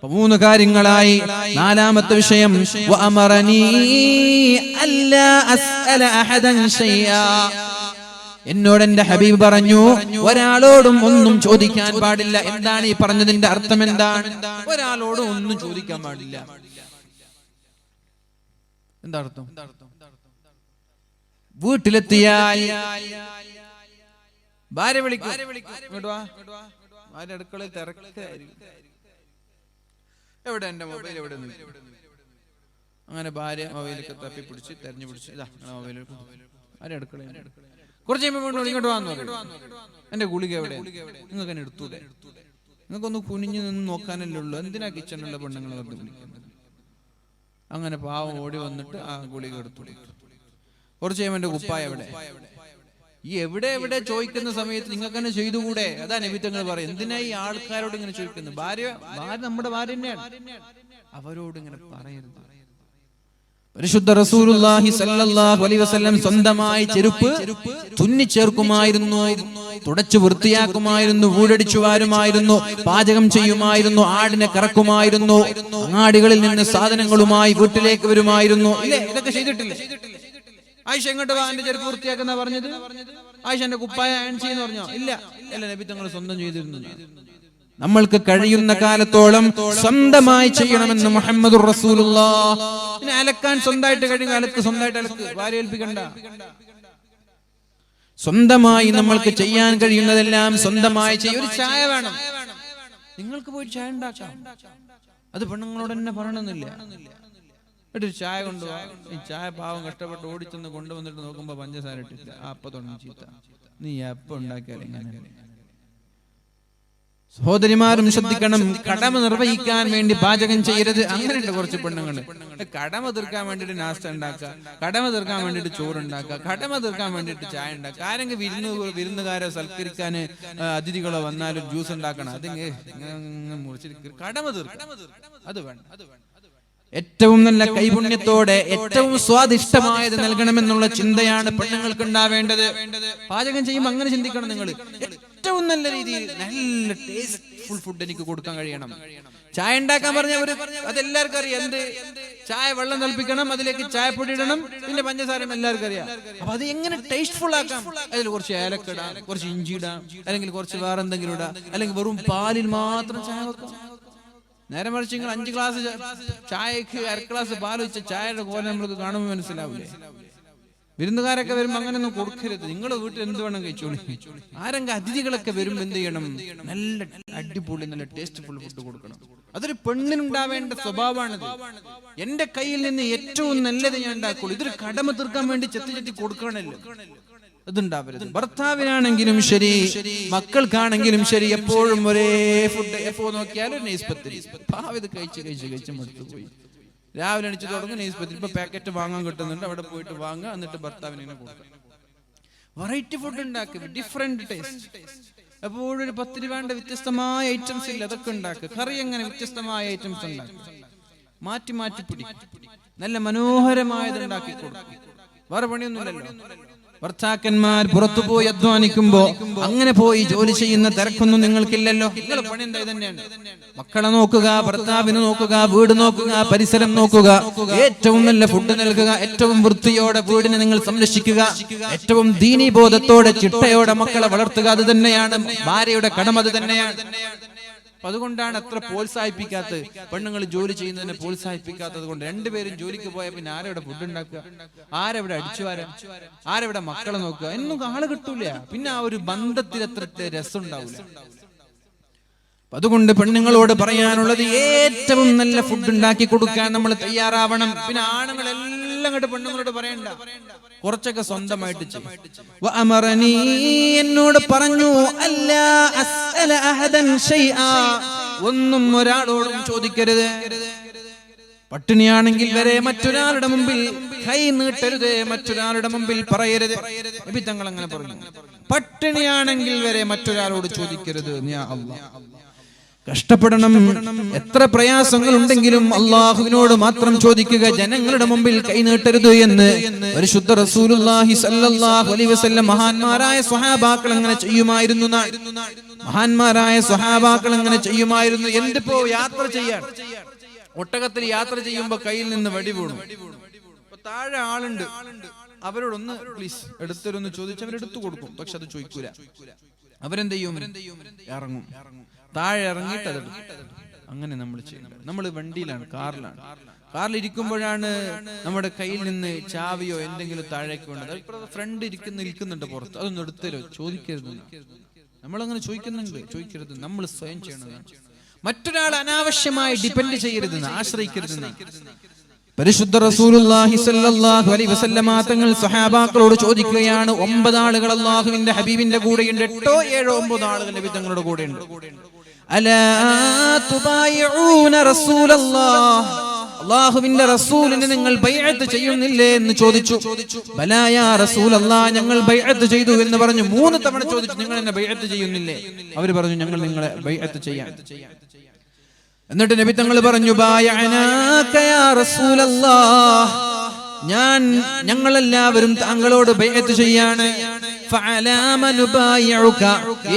3 കാര്യങ്ങളായി. 4ാമത്തെ വിഷയം, വഅമറനി അല്ലാ അസ്അല അഹദൻ ശൈആ, എന്നോട് എന്റെ ഹബീബ് പറഞ്ഞു, ഒരാളോടും ഒന്നും ചോദിക്കാൻ പാടില്ല. എന്താണ് ഈ പറഞ്ഞതിന്റെ അർത്ഥം? എന്താണ്? ഒരാളോടും ഒന്നും ചോദിക്കാൻ പാടില്ല. എന്താ അർത്ഥം? വീട്ടിലെത്തിയാൽ ഭാര്യ വിളിക്കും, ഭാര്യ അടുക്കളയിൽ തിരക്കായിരിക്കും, എവിടെ എന്റെ മൊബൈൽ, എവിടെ? അങ്ങനെ ഭാര്യ മൊബൈലൊക്കെ തപ്പി പിടിച്ച് തെരഞ്ഞു പിടിച്ച് ഇതാ മൊബൈൽ ആരെ അടുക്കള കുറച്ച് കഴിയുമ്പോൾ ഇങ്ങോട്ട് വന്നു എന്റെ ഗുളിക എവിടെ, നിങ്ങൾക്ക് എന്നെ എടുത്തൂടെ, നിങ്ങൾക്കൊന്ന് കുനിഞ്ഞു നിന്ന് നോക്കാനല്ലേ ഉള്ളൂ, എന്തിനാ കിച്ചണിലുള്ള പെണ്ണുങ്ങളെ വെറുതെ വിളിക്കുന്നത്. അങ്ങനെ പാവം ഓടി വന്നിട്ട് ആ ഗുളിക എടുത്തു. കുറച്ച് കഴിയുമ്പോൾ എന്റെ കുപ്പായ എവിടെ, ഈ എവിടെ എവിടെ ചോദിക്കുന്ന സമയത്ത് നിങ്ങൾക്ക് തന്നെ ചെയ്തുകൂടെ? അതാ നബി തങ്ങൾ പറയും, എന്തിനാ ഈ ആൾക്കാരോട് ഇങ്ങനെ ചോദിക്കുന്നത്? ഭാര്യ നമ്മുടെ ഭാര്യ തന്നെയാണ്, അവരോട് ഇങ്ങനെ പറയരുത്. പരിശുദ്ധ റസൂലുള്ളാഹി സ്വല്ലല്ലാഹു അലൈഹി വസല്ലം സ്വന്തമായി ചെരുപ്പ് തുന്നിച്ചേർക്കുമായിരുന്നു, തുടച്ചു വൃത്തിയാക്കുമായിരുന്നു, വീടടിച്ചു വാരുമായിരുന്നു, പാചകം ചെയ്യുമായിരുന്നു, ആടിനെ കറക്കുമായിരുന്നു, അങ്ങാടികളിൽ നിന്ന് സാധനങ്ങളുമായി വീട്ടിലേക്ക് വരുമായിരുന്നു. ഇല്ലേ, ഇതൊക്കെ ചെയ്തിട്ടില്ലേ? ആയിഷ എങ്ങോട്ട് വാ, എന്റെ ചെരുപ്പ് വൃത്തിയാക്കുന്ന പറഞ്ഞത്? ആയിഷ എന്റെ കുപ്പായ അയൺ ചെയ്യുന്ന പറഞ്ഞോ? ഇല്ല, അല്ല, നബി തങ്ങൾ സ്വന്തം ചെയ്തിരുന്നു. നമ്മൾക്ക് കഴിയുന്ന കാലത്തോളം സ്വന്തമായി ചെയ്യണമെന്ന് മുഹമ്മദുർ റസൂലുള്ളാഹ്. പിന്നെ അലക്കാൻ സ്വന്തമായിട്ട് കഴിയും കാലത്ത് സ്വന്തമായിട്ട് അലക്ക്, ഭാര്യ ഏൽപ്പിക്കണ്ട. സ്വന്തമായി നമ്മൾക്ക് ചെയ്യാൻ കഴിയുന്നതെല്ലാം സ്വന്തമായി ചെയ്യും. ഒരു ചായ വേണം, നിങ്ങൾക്ക് പോയി ചായ ഉണ്ടാക്കാം, അത് പെണ്ണുങ്ങളോട് തന്നെ പറയണമെന്നില്ല. ഒരു ചായ കൊണ്ടുപോവാ, ഈ ചായ പാവം കഷ്ടപ്പെട്ട് ഓടിച്ചെന്ന് കൊണ്ടുവന്നിട്ട് നോക്കുമ്പോ പഞ്ചസാര ഇട്ടില്ല, അപ്പൊ തുടങ്ങി ചീത്ത, നീ എപ്പോ ഉണ്ടാക്കിയാലും ഇങ്ങനെ. സഹോദരിമാരും ശ്രദ്ധിക്കണം, കടമ നിർവഹിക്കാൻ വേണ്ടി പാചകം ചെയ്യരുത്. അങ്ങനെയുണ്ട് കുറച്ച് പെണ്ണുങ്ങള്, കടമ തീർക്കാൻ വേണ്ടിട്ട് നാസ്ത ഉണ്ടാക്കുക, കടമ തീർക്കാൻ വേണ്ടിട്ട് ചോറുണ്ടാക്കുക, കടമ തീർക്കാൻ വേണ്ടിട്ട് ചായ ഉണ്ടാക്കുക. ആരെങ്കിലും വിരുന്നുകാരെ സൽക്കരിക്കാന് അതിഥികളോ വന്നാലും ജ്യൂസ് ഉണ്ടാക്കണം, അത് മുറിച്ചിരിക്കുക, കടമ തീർക്കണം, അത് വേണ്ട. ഏറ്റവും നല്ല കൈപുണ്യത്തോടെ ഏറ്റവും സ്വാദിഷ്ടമായത് നൽകണമെന്നുള്ള ചിന്തയാണ് പെണ്ണുങ്ങൾക്ക് ഉണ്ടാവേണ്ടത്. പാചകം ചെയ്യുമ്പോൾ അങ്ങനെ ചിന്തിക്കണം നിങ്ങൾ, ഏറ്റവും നല്ല രീതിയിൽ നല്ല ടേസ്റ്റ്ഫുൾ ഫുഡ് എനിക്ക് കൊടുക്കാൻ കഴിയണം. ചായ ഉണ്ടാക്കാൻ പറഞ്ഞവര് അതെല്ലാവർക്കും അറിയാം, എന്ത് ചായ വെള്ളം തിളപ്പിക്കണം, അതിലേക്ക് ചായപ്പൊടി ഇടണം, പിന്നെ പഞ്ചസാര എല്ലാവർക്കും അറിയാം. അപ്പൊ അത് എങ്ങനെ ടേസ്റ്റ്ഫുൾ ആക്കാം? അതിൽ കുറച്ച് ഏലക്ക ഇടാം, കുറച്ച് ഇഞ്ചി ഇടാം, അല്ലെങ്കിൽ കുറച്ച് വേറെ എന്തെങ്കിലും ഇടാം, അല്ലെങ്കിൽ വെറും പാലിൽ മാത്രം ചായ വെക്കാം. നേരെ മറിച്ച് നിങ്ങൾ 5 ഗ്ലാസ് ചായക്ക് 1/2 ഗ്ലാസ് പാൽ വെച്ച ചായയുടെ പോലെ നമ്മൾക്ക് കാണുമ്പോൾ മനസ്സിലാവില്ലേ? വിരുന്നുകാരൊക്കെ വരുമ്പോ അങ്ങനെയൊന്നും കൊടുക്കരുത്. നിങ്ങളുടെ വീട്ടിൽ എന്ത് വേണം കഴിച്ചോളി. ആരെങ്കിലും അതിഥികളൊക്കെ വരുമ്പോ എന്ത് ചെയ്യണം? നല്ല അടിപൊളി നല്ല ടേസ്റ്റ്ഫുൾ ഫുഡ് കൊടുക്കണം. അതൊരു പെണ്ണിനുണ്ടാവേണ്ട സ്വഭാവമാണിത്. എന്റെ കയ്യിൽ നിന്ന് ഏറ്റവും നല്ലത് ഞാൻ ഉണ്ടാക്കുള്ളൂ. ഇതൊരു കടമ തീർക്കാൻ വേണ്ടി ചെത്തി കൊടുക്കണല്ലോ, അതുണ്ടാവരുത്. ഭർത്താവിനാണെങ്കിലും ശരി, മക്കൾക്കാണെങ്കിലും ശരി, എപ്പോഴും ഒരേ ഫുഡ്. എപ്പോ നോക്കിയാലും നൈസ്പത്രി, ഇത് കഴിച്ച് മടുത്തു പോയി. രാവിലെ എണിച്ച് തുടങ്ങും നൈസ്പത്രി. ഇപ്പൊ പാക്കറ്റ് വാങ്ങാൻ കിട്ടുന്നുണ്ട്, അവിടെ പോയിട്ട് വാങ്ങുക, എന്നിട്ട് ഭർത്താവിനെ കൊടുക്കുക. വെറൈറ്റി ഫുഡ് ഉണ്ടാക്കുക, ഡിഫറെന്റ് ടേസ്റ്റ്. എപ്പോഴും ഒരു 10 രൂപയുടെ വ്യത്യസ്തമായ ഐറ്റംസ് ഇല്ല, അതൊക്കെ ഉണ്ടാക്കുക. കറി എങ്ങനെ വ്യത്യസ്തമായ ഐറ്റംസ് ഉണ്ടാക്കുക, മാറ്റി മാറ്റി പിടിക്കും, നല്ല മനോഹരമായത് ഉണ്ടാക്കി കൊടുക്കും. വേറെ പണിയൊന്നുമില്ലല്ലോ. ഭർത്താക്കന്മാർ പുറത്തു പോയി അധ്വാനിക്കുമ്പോ അങ്ങനെ പോയി ജോലി ചെയ്യുന്ന തിരക്കൊന്നും നിങ്ങൾക്കില്ലല്ലോ. നിങ്ങൾ പണി എന്താ തന്നെയാണ്. മക്കളെ നോക്കുക, ഭർത്താവിനെ നോക്കുക, വീട് നോക്കുക, പരിസരം നോക്കുക, ഏറ്റവും നല്ല ഫുഡ് നൽകുക, ഏറ്റവും വൃത്തിയോടെ വീടിനെ നിങ്ങൾ സംരക്ഷിക്കുക, ഏറ്റവും ദീനീബോധത്തോടെ ചിട്ടയോടെ മക്കളെ വളർത്തുക. അത് തന്നെയാണ് ഭാര്യയുടെ കടമ, അത് തന്നെയാണ്. അതുകൊണ്ടാണ് അത്ര പ്രോത്സാഹിപ്പിക്കാത്തത്, പെണ്ണുങ്ങൾ ജോലി ചെയ്യുന്നതിനെ പ്രോത്സാഹിപ്പിക്കാത്തത് കൊണ്ട്. രണ്ടുപേരും ജോലിക്ക് പോയാൽ പിന്നെ ആരെവിടെ ഫുഡ് ഉണ്ടാക്കുക, ആരെവിടെ അടിച്ചു വാരാൻ, ആരെവിടെ മക്കളെ നോക്കുക, എന്നും ആള് കിട്ടൂല. പിന്നെ ആ ഒരു ബന്ധത്തിൽ അത്ര രസം ഉണ്ടാവില്ല. അതുകൊണ്ട് പെണ്ണുങ്ങളോട് പറയാനുള്ളത്, ഏറ്റവും നല്ല ഫുഡ് ഉണ്ടാക്കി കൊടുക്കാൻ നമ്മൾ തയ്യാറാവണം. പിന്നെ ആണുങ്ങളെല്ലാം കണ്ട് പെണ്ണുങ്ങളോട് പറയണ്ട, കുറച്ചൊക്കെ സ്വന്തമായിട്ട് ചെയ്യും. എന്നോട് പറഞ്ഞു, അല്ലാ അസ്അല അഹദൻ ശൈആ, ഒന്നും ഒരാളോടും ചോദിക്കരുത്. പട്ടിണിയാണെങ്കിൽ വരെ മറ്റൊരാളുടെ മുമ്പിൽ കൈ നീട്ടരുത്, മറ്റൊരാളുടെ മുമ്പിൽ പറയരുത്. നബി തങ്ങൾ അങ്ങനെ പറഞ്ഞു. പട്ടിണിയാണെങ്കിൽ വരെ മറ്റൊരാളോട് ചോദിക്കരുത്. യാ അല്ലാഹ്, കഷ്ടപ്പെടണം, എത്ര പ്രയാസങ്ങൾ ഉണ്ടെങ്കിലും അള്ളാഹുവിനോട് മാത്രം ചോദിക്കുക, ജനങ്ങളുടെ മുമ്പിൽ കൈനീട്ടരുത് എന്ന് പരിശുദ്ധ റസൂലുള്ളാഹി സ്വല്ലല്ലാഹു അലൈഹി വസല്ലം മഹാന്മാരായ സ്വഹാബാക്കൾ അങ്ങനെ ചെയ്യുമായിരുന്നു. മഹാന്മാരായ സ്വഹാബാക്കൾ അങ്ങനെ ചെയ്യുമായിരുന്നു. എന്തിപ്പോ യാത്ര ചെയ്യാൻ, ഒട്ടകത്തിൽ യാത്ര ചെയ്യുമ്പോ കയ്യിൽ നിന്ന് വടി വീണു, താഴെ ആളുണ്ട്, അവരോടൊന്ന് പ്ലീസ് എടുത്തരൊന്ന് ചോദിച്ച് അവരെടുത്തു കൊടുക്കും. പക്ഷെ അത് ചോദിക്കൂല. അവരെന്ത് ചെയ്യും? ഇറങ്ങും, താഴെ ഇറങ്ങിയിട്ട് അതെടുക്കും. അങ്ങനെ നമ്മൾ ചെയ്യണം. നമ്മൾ വണ്ടിയിലാണ്, കാറിൽ ഇരിക്കുമ്പോഴാണ് നമ്മുടെ കയ്യിൽ നിന്ന് ചാവിയോ എന്തെങ്കിലും താഴേക്ക് വേണ്ടത്. ഫ്രണ്ട് നിൽക്കുന്നുണ്ട് പുറത്ത്, അതൊന്നും എടുത്തരോ, ചോദിക്കരുത്. നമ്മളങ്ങനെ ചോദിക്കരുത്. നമ്മൾ സ്വയം ചെയ്യണതാണ്. മറ്റൊരാൾ അനാവശ്യമായി ഡിപ്പെൻഡ് ചെയ്യരുതെന്ന്, ആശ്രയിക്കരുതെന്ന്. പരിശുദ്ധ റസൂലുള്ളാഹി സ്വല്ലല്ലാഹു അലൈഹി വസല്ലമ തങ്ങൾ സ്വഹാബാക്കളോട് ചോദിക്കുകയാണ്, 9 ആളുകൾ അല്ലാഹുവിന്റെ ഹബീബിന്റെ കൂടെയുണ്ട്. 8 7 9 ആളുകൾ നബി തങ്ങളുടെ കൂടെയുണ്ട്. അലാ തുബായിഊന റസൂലല്ലാഹ്, അല്ലാഹുവിന്റെ റസൂലിനെ നിങ്ങൾ ബൈഅത്ത് ചെയ്യുന്നില്ലേ എന്ന് ചോദിച്ചു. ബലാ യാ റസൂലല്ലാഹ്, ഞങ്ങൾ ബൈഅത്ത് ചെയ്തു എന്ന് പറഞ്ഞു. 3 തവണ ചോദിച്ചു, നിങ്ങൾ എന്നെ ബൈഅത്ത് ചെയ്യുന്നില്ലേ? അവർ പറഞ്ഞു, ഞങ്ങൾ നിങ്ങളെ ബൈഅത്ത് ചെയ്യാൻ. എന്നിട്ട് നബി തങ്ങൾ പറഞ്ഞു, ബായഅനാക യാ റസൂലല്ലാഹ്, ഞങ്ങളെല്ലാവരും താങ്കളോട് ബൈഅത്ത് ചെയ്യാണ്. ഫഅലാമ നുബായിഉക,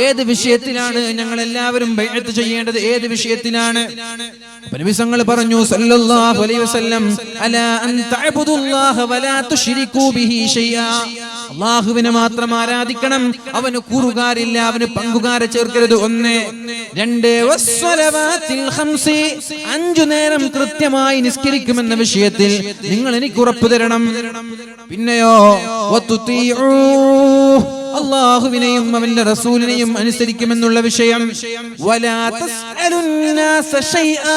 ഏത് വിഷയത്തിലാണ് ഞങ്ങൾ എല്ലാവരും ബൈഅത്ത് ചെയ്യേണ്ടത്? ഏത് വിഷയത്തിലാണ്? നബി തങ്ങൾ പറഞ്ഞു സല്ലല്ലാഹു അലൈഹി വസല്ലം, അലാ അൻ തഅബുദുല്ലാഹ വലാ തുശ്രികൂ ബിഹി ഷൈആ, അല്ലാഹുവിനെ മാത്രം ആരാധിക്കണം, അവന് കൂറുകാരില്ല, അവന് പങ്കുകാരെ ചേർക്കരുത്. 1 2 വസ്സലവാത്തിൽ ഖംസി, 5 നേരം കൃത്യമായി നിസ്കരിക്കുമെന്ന വിഷയത്തിൽ നിങ്ങൾ എനിക്ക് ഉറപ്പ് തരണം. പിന്നെയോ വതുതീഉ, അല്ലാഹുവിനെയും അവന്റെ റസൂലിനെയും അനുസരിക്കുമെന്നുള്ള വിഷയം. വലാ തസ്അലുന്നാസ ഷൈആ,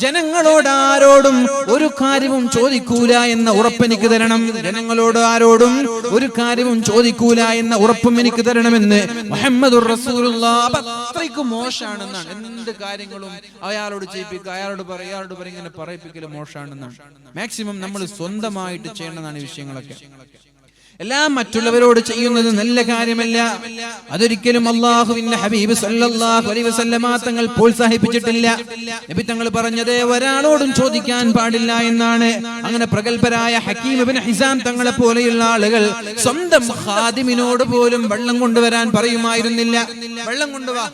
ജനങ്ങളോട് ആരോടും ഒരു കാര്യവും ചോദിക്കൂല എന്ന ഉറപ്പ് എനിക്ക് തരണം. ജനങ്ങളോട് ആരോടും ഒരു കാര്യവും ചോദിക്കൂല എന്ന ഉറപ്പും എനിക്ക് തരണമെന്ന് മുഹമ്മദുർ റസൂലുള്ളാഹ്. അത്രയ്ക്ക് മോശാണെന്നാണ്. എന്ത് കാര്യങ്ങളും അയാളോട് ചെയ്യിപ്പിക്കുക, അയാളോട് പറയും, ഇങ്ങനെ പറയിപ്പിക്കൽ മോശാണെന്നാണ്. മാക്സിമം നമ്മൾ സ്വന്തമായിട്ട് ചെയ്യേണ്ടതാണ് ഈ വിഷയങ്ങളൊക്കെ. എല്ലാം മറ്റുള്ളവരോട് ചെയ്യുന്നത് നല്ല കാര്യമല്ല. അതൊരിക്കലും അല്ലാഹുവിന്റെ ഹബീബ് സല്ലല്ലാഹു അലൈഹി വസല്ലമ തങ്ങൾ പ്രോത്സാഹിപ്പിച്ചിട്ടില്ല. നബി തങ്ങൾ പറഞ്ഞത് ഒരാളോടും ചോദിക്കാൻ പാടില്ല എന്നാണ്. അങ്ങനെ പ്രഗൽഭരായ ഹക്കീം ഇബ്നു ഹിസാം തങ്ങളെ പോലെയുള്ള ആളുകൾ സ്വന്തം ഖാദിമിനോട് പോലും വെള്ളം കൊണ്ടുവരാൻ പറയുമായിരുന്നില്ല. വെള്ളം കൊണ്ടുവാ,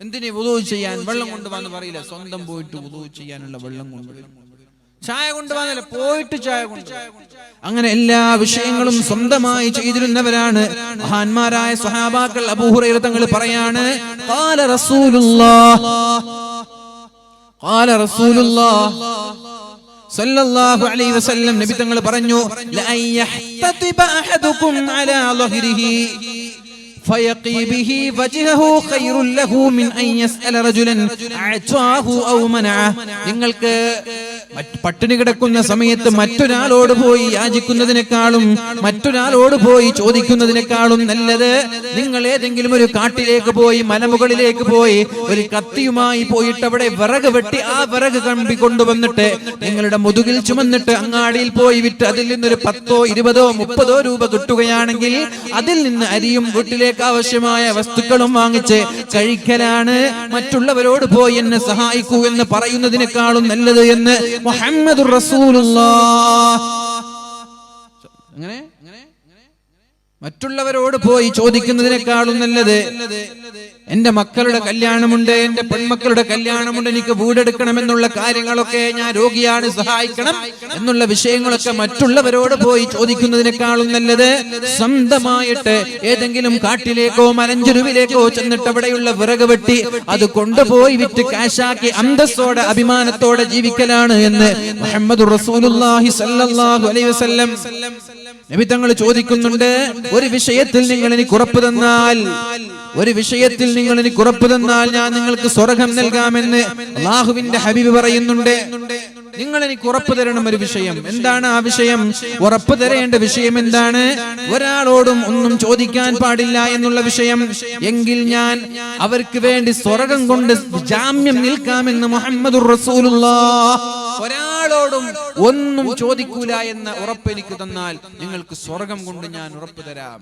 എന്തിനെ വുളൂ ചെയ്യാൻ വെള്ളം കൊണ്ടുവാന്ന് പറയില്ല. സ്വന്തം പോയിട്ട് വുളൂ ചെയ്യാനുള്ള വെള്ളം കൊണ്ടുവരും. ചായ കൊണ്ടുപോകാനല്ല, പോയിട്ട് ചായ കൊണ്ടുപോകും. അങ്ങനെ എല്ലാ വിഷയങ്ങളും സ്വന്തമായി ചെയ്തിരുന്നവരാണ് മഹാന്മാരായ സ്വഹാബാക്കൾ. അബൂ ഹുറൈറ തങ്ങൾ പറയാണ്, ഖാല റസൂലുള്ളാഹ് സല്ലല്ലാഹു അലൈഹി വസല്ലം, നബി തങ്ങൾ പറഞ്ഞു, ലാ യഹ്തതിബ അഹദുകും അലാ ളഹ്രിഹി فيقي به وجهه خير له من أن يسأل رجلا أعطاه أو منعه. നിങ്ങൾക്ക് പട്ടിണി കിടക്കുന്ന സമയത്ത് മറ്റൊരാളോട് പോയി യാചിക്കുന്നതിനേക്കാളും മറ്റൊരാളോട് പോയി ചോദിക്കുന്നതിനേക്കാളും നല്ലത് നിങ്ങൾ ഏതെങ്കിലും ഒരു കാട്ടിലേക്ക് പോയി, മലമുകളിലേക്ക് പോയി, ഒരു കത്തിയുമായി പോയിട്ട് അവിടെ വിറക് വെട്ടി ആ വിറക് കമ്പി കൊണ്ടുവന്നിട്ട് നിങ്ങളുടെ മുതുകിൽ ചുമന്നിട്ട് അങ്ങാടിയിൽ പോയി വിറ്റ് അതിൽ നിന്നൊരു 10 20 30 രൂപ കിട്ടുകയാണെങ്കിൽ അതിൽ നിന്ന് അരിയും വീട്ടിലേക്ക് ആവശ്യമായ വസ്തുക്കളും വാങ്ങിച്ച് കഴിക്കലാണ് മറ്റുള്ളവരോട് പോയി എന്നെ സഹായിക്കൂ എന്ന് പറയുന്നതിനേക്കാളും നല്ലത് എന്ന് മുഹമ്മദുർ റസൂലുള്ളാഹ്. അങ്ങനെ മറ്റുള്ളവരോട് പോയി ചോദിക്കുന്നതിനേക്കാളും നല്ലത്, എന്റെ മക്കളുടെ കല്യാണമുണ്ട്, എന്റെ പെൺമക്കളുടെ കല്യാണമുണ്ട്, എനിക്ക് വീടെടുക്കണമെന്നുള്ള കാര്യങ്ങളൊക്കെ, ഞാൻ രോഗിയാണ്, സഹായിക്കണം എന്നുള്ള വിഷയങ്ങളൊക്കെ മറ്റുള്ളവരോട് പോയി ചോദിക്കുന്നതിനേക്കാളും നല്ലത് സ്വന്തമായിട്ട് ഏതെങ്കിലും കാട്ടിലേക്കോ മലഞ്ചെരുവിലേക്കോ ചെന്നിട്ട് അവിടെയുള്ള വിറക് വെട്ടി അത് കൊണ്ടുപോയി വിറ്റ് കാശാക്കി അന്തസ്സോടെ അഭിമാനത്തോടെ ജീവിക്കലാണ് എന്ന് മുഹമ്മദുർ റസൂലുള്ളാഹി സ്വല്ലല്ലാഹു അലൈഹി വസല്ലം. നബി തങ്ങൾ ചോദിക്കുന്നുണ്ട്, ഒരു വിഷയത്തിൽ നിങ്ങൾ എനിക്ക് ഉറപ്പ് തന്നാൽ, ഒരു വിഷയത്തിൽ നിങ്ങൾ എനിക്ക് ഉറപ്പ് തന്നാൽ ഞാൻ നിങ്ങൾക്ക് സ്വർഗ്ഗം നൽകാമെന്ന് അല്ലാഹുവിന്റെ ഹബീബ് പറയുന്നുണ്ട്. നിങ്ങൾ എനിക്ക് ഉറപ്പ് തരണം ഒരു വിഷയം. എന്താണ് ആ വിഷയം? ഉറപ്പ് തരേണ്ട വിഷയം എന്താണ്? ഒരാളോടും ഒന്നും ചോദിക്കാൻ പാടില്ല എന്നുള്ള വിഷയം. എങ്കിൽ ഞാൻ അവർക്ക് വേണ്ടി സ്വർഗ്ഗം കൊണ്ട് ജാമ്യം നിൽക്കാമെന്ന് മുഹമ്മദുർ റസൂലുള്ളാഹ്. ഒരാളോടും ഒന്നും ചോദിക്കൂല എന്ന ഉറപ്പ് എനിക്ക് തന്നാൽ നിങ്ങൾക്ക് സ്വർഗ്ഗം കൊണ്ട് ഞാൻ ഉറപ്പ് തരാം.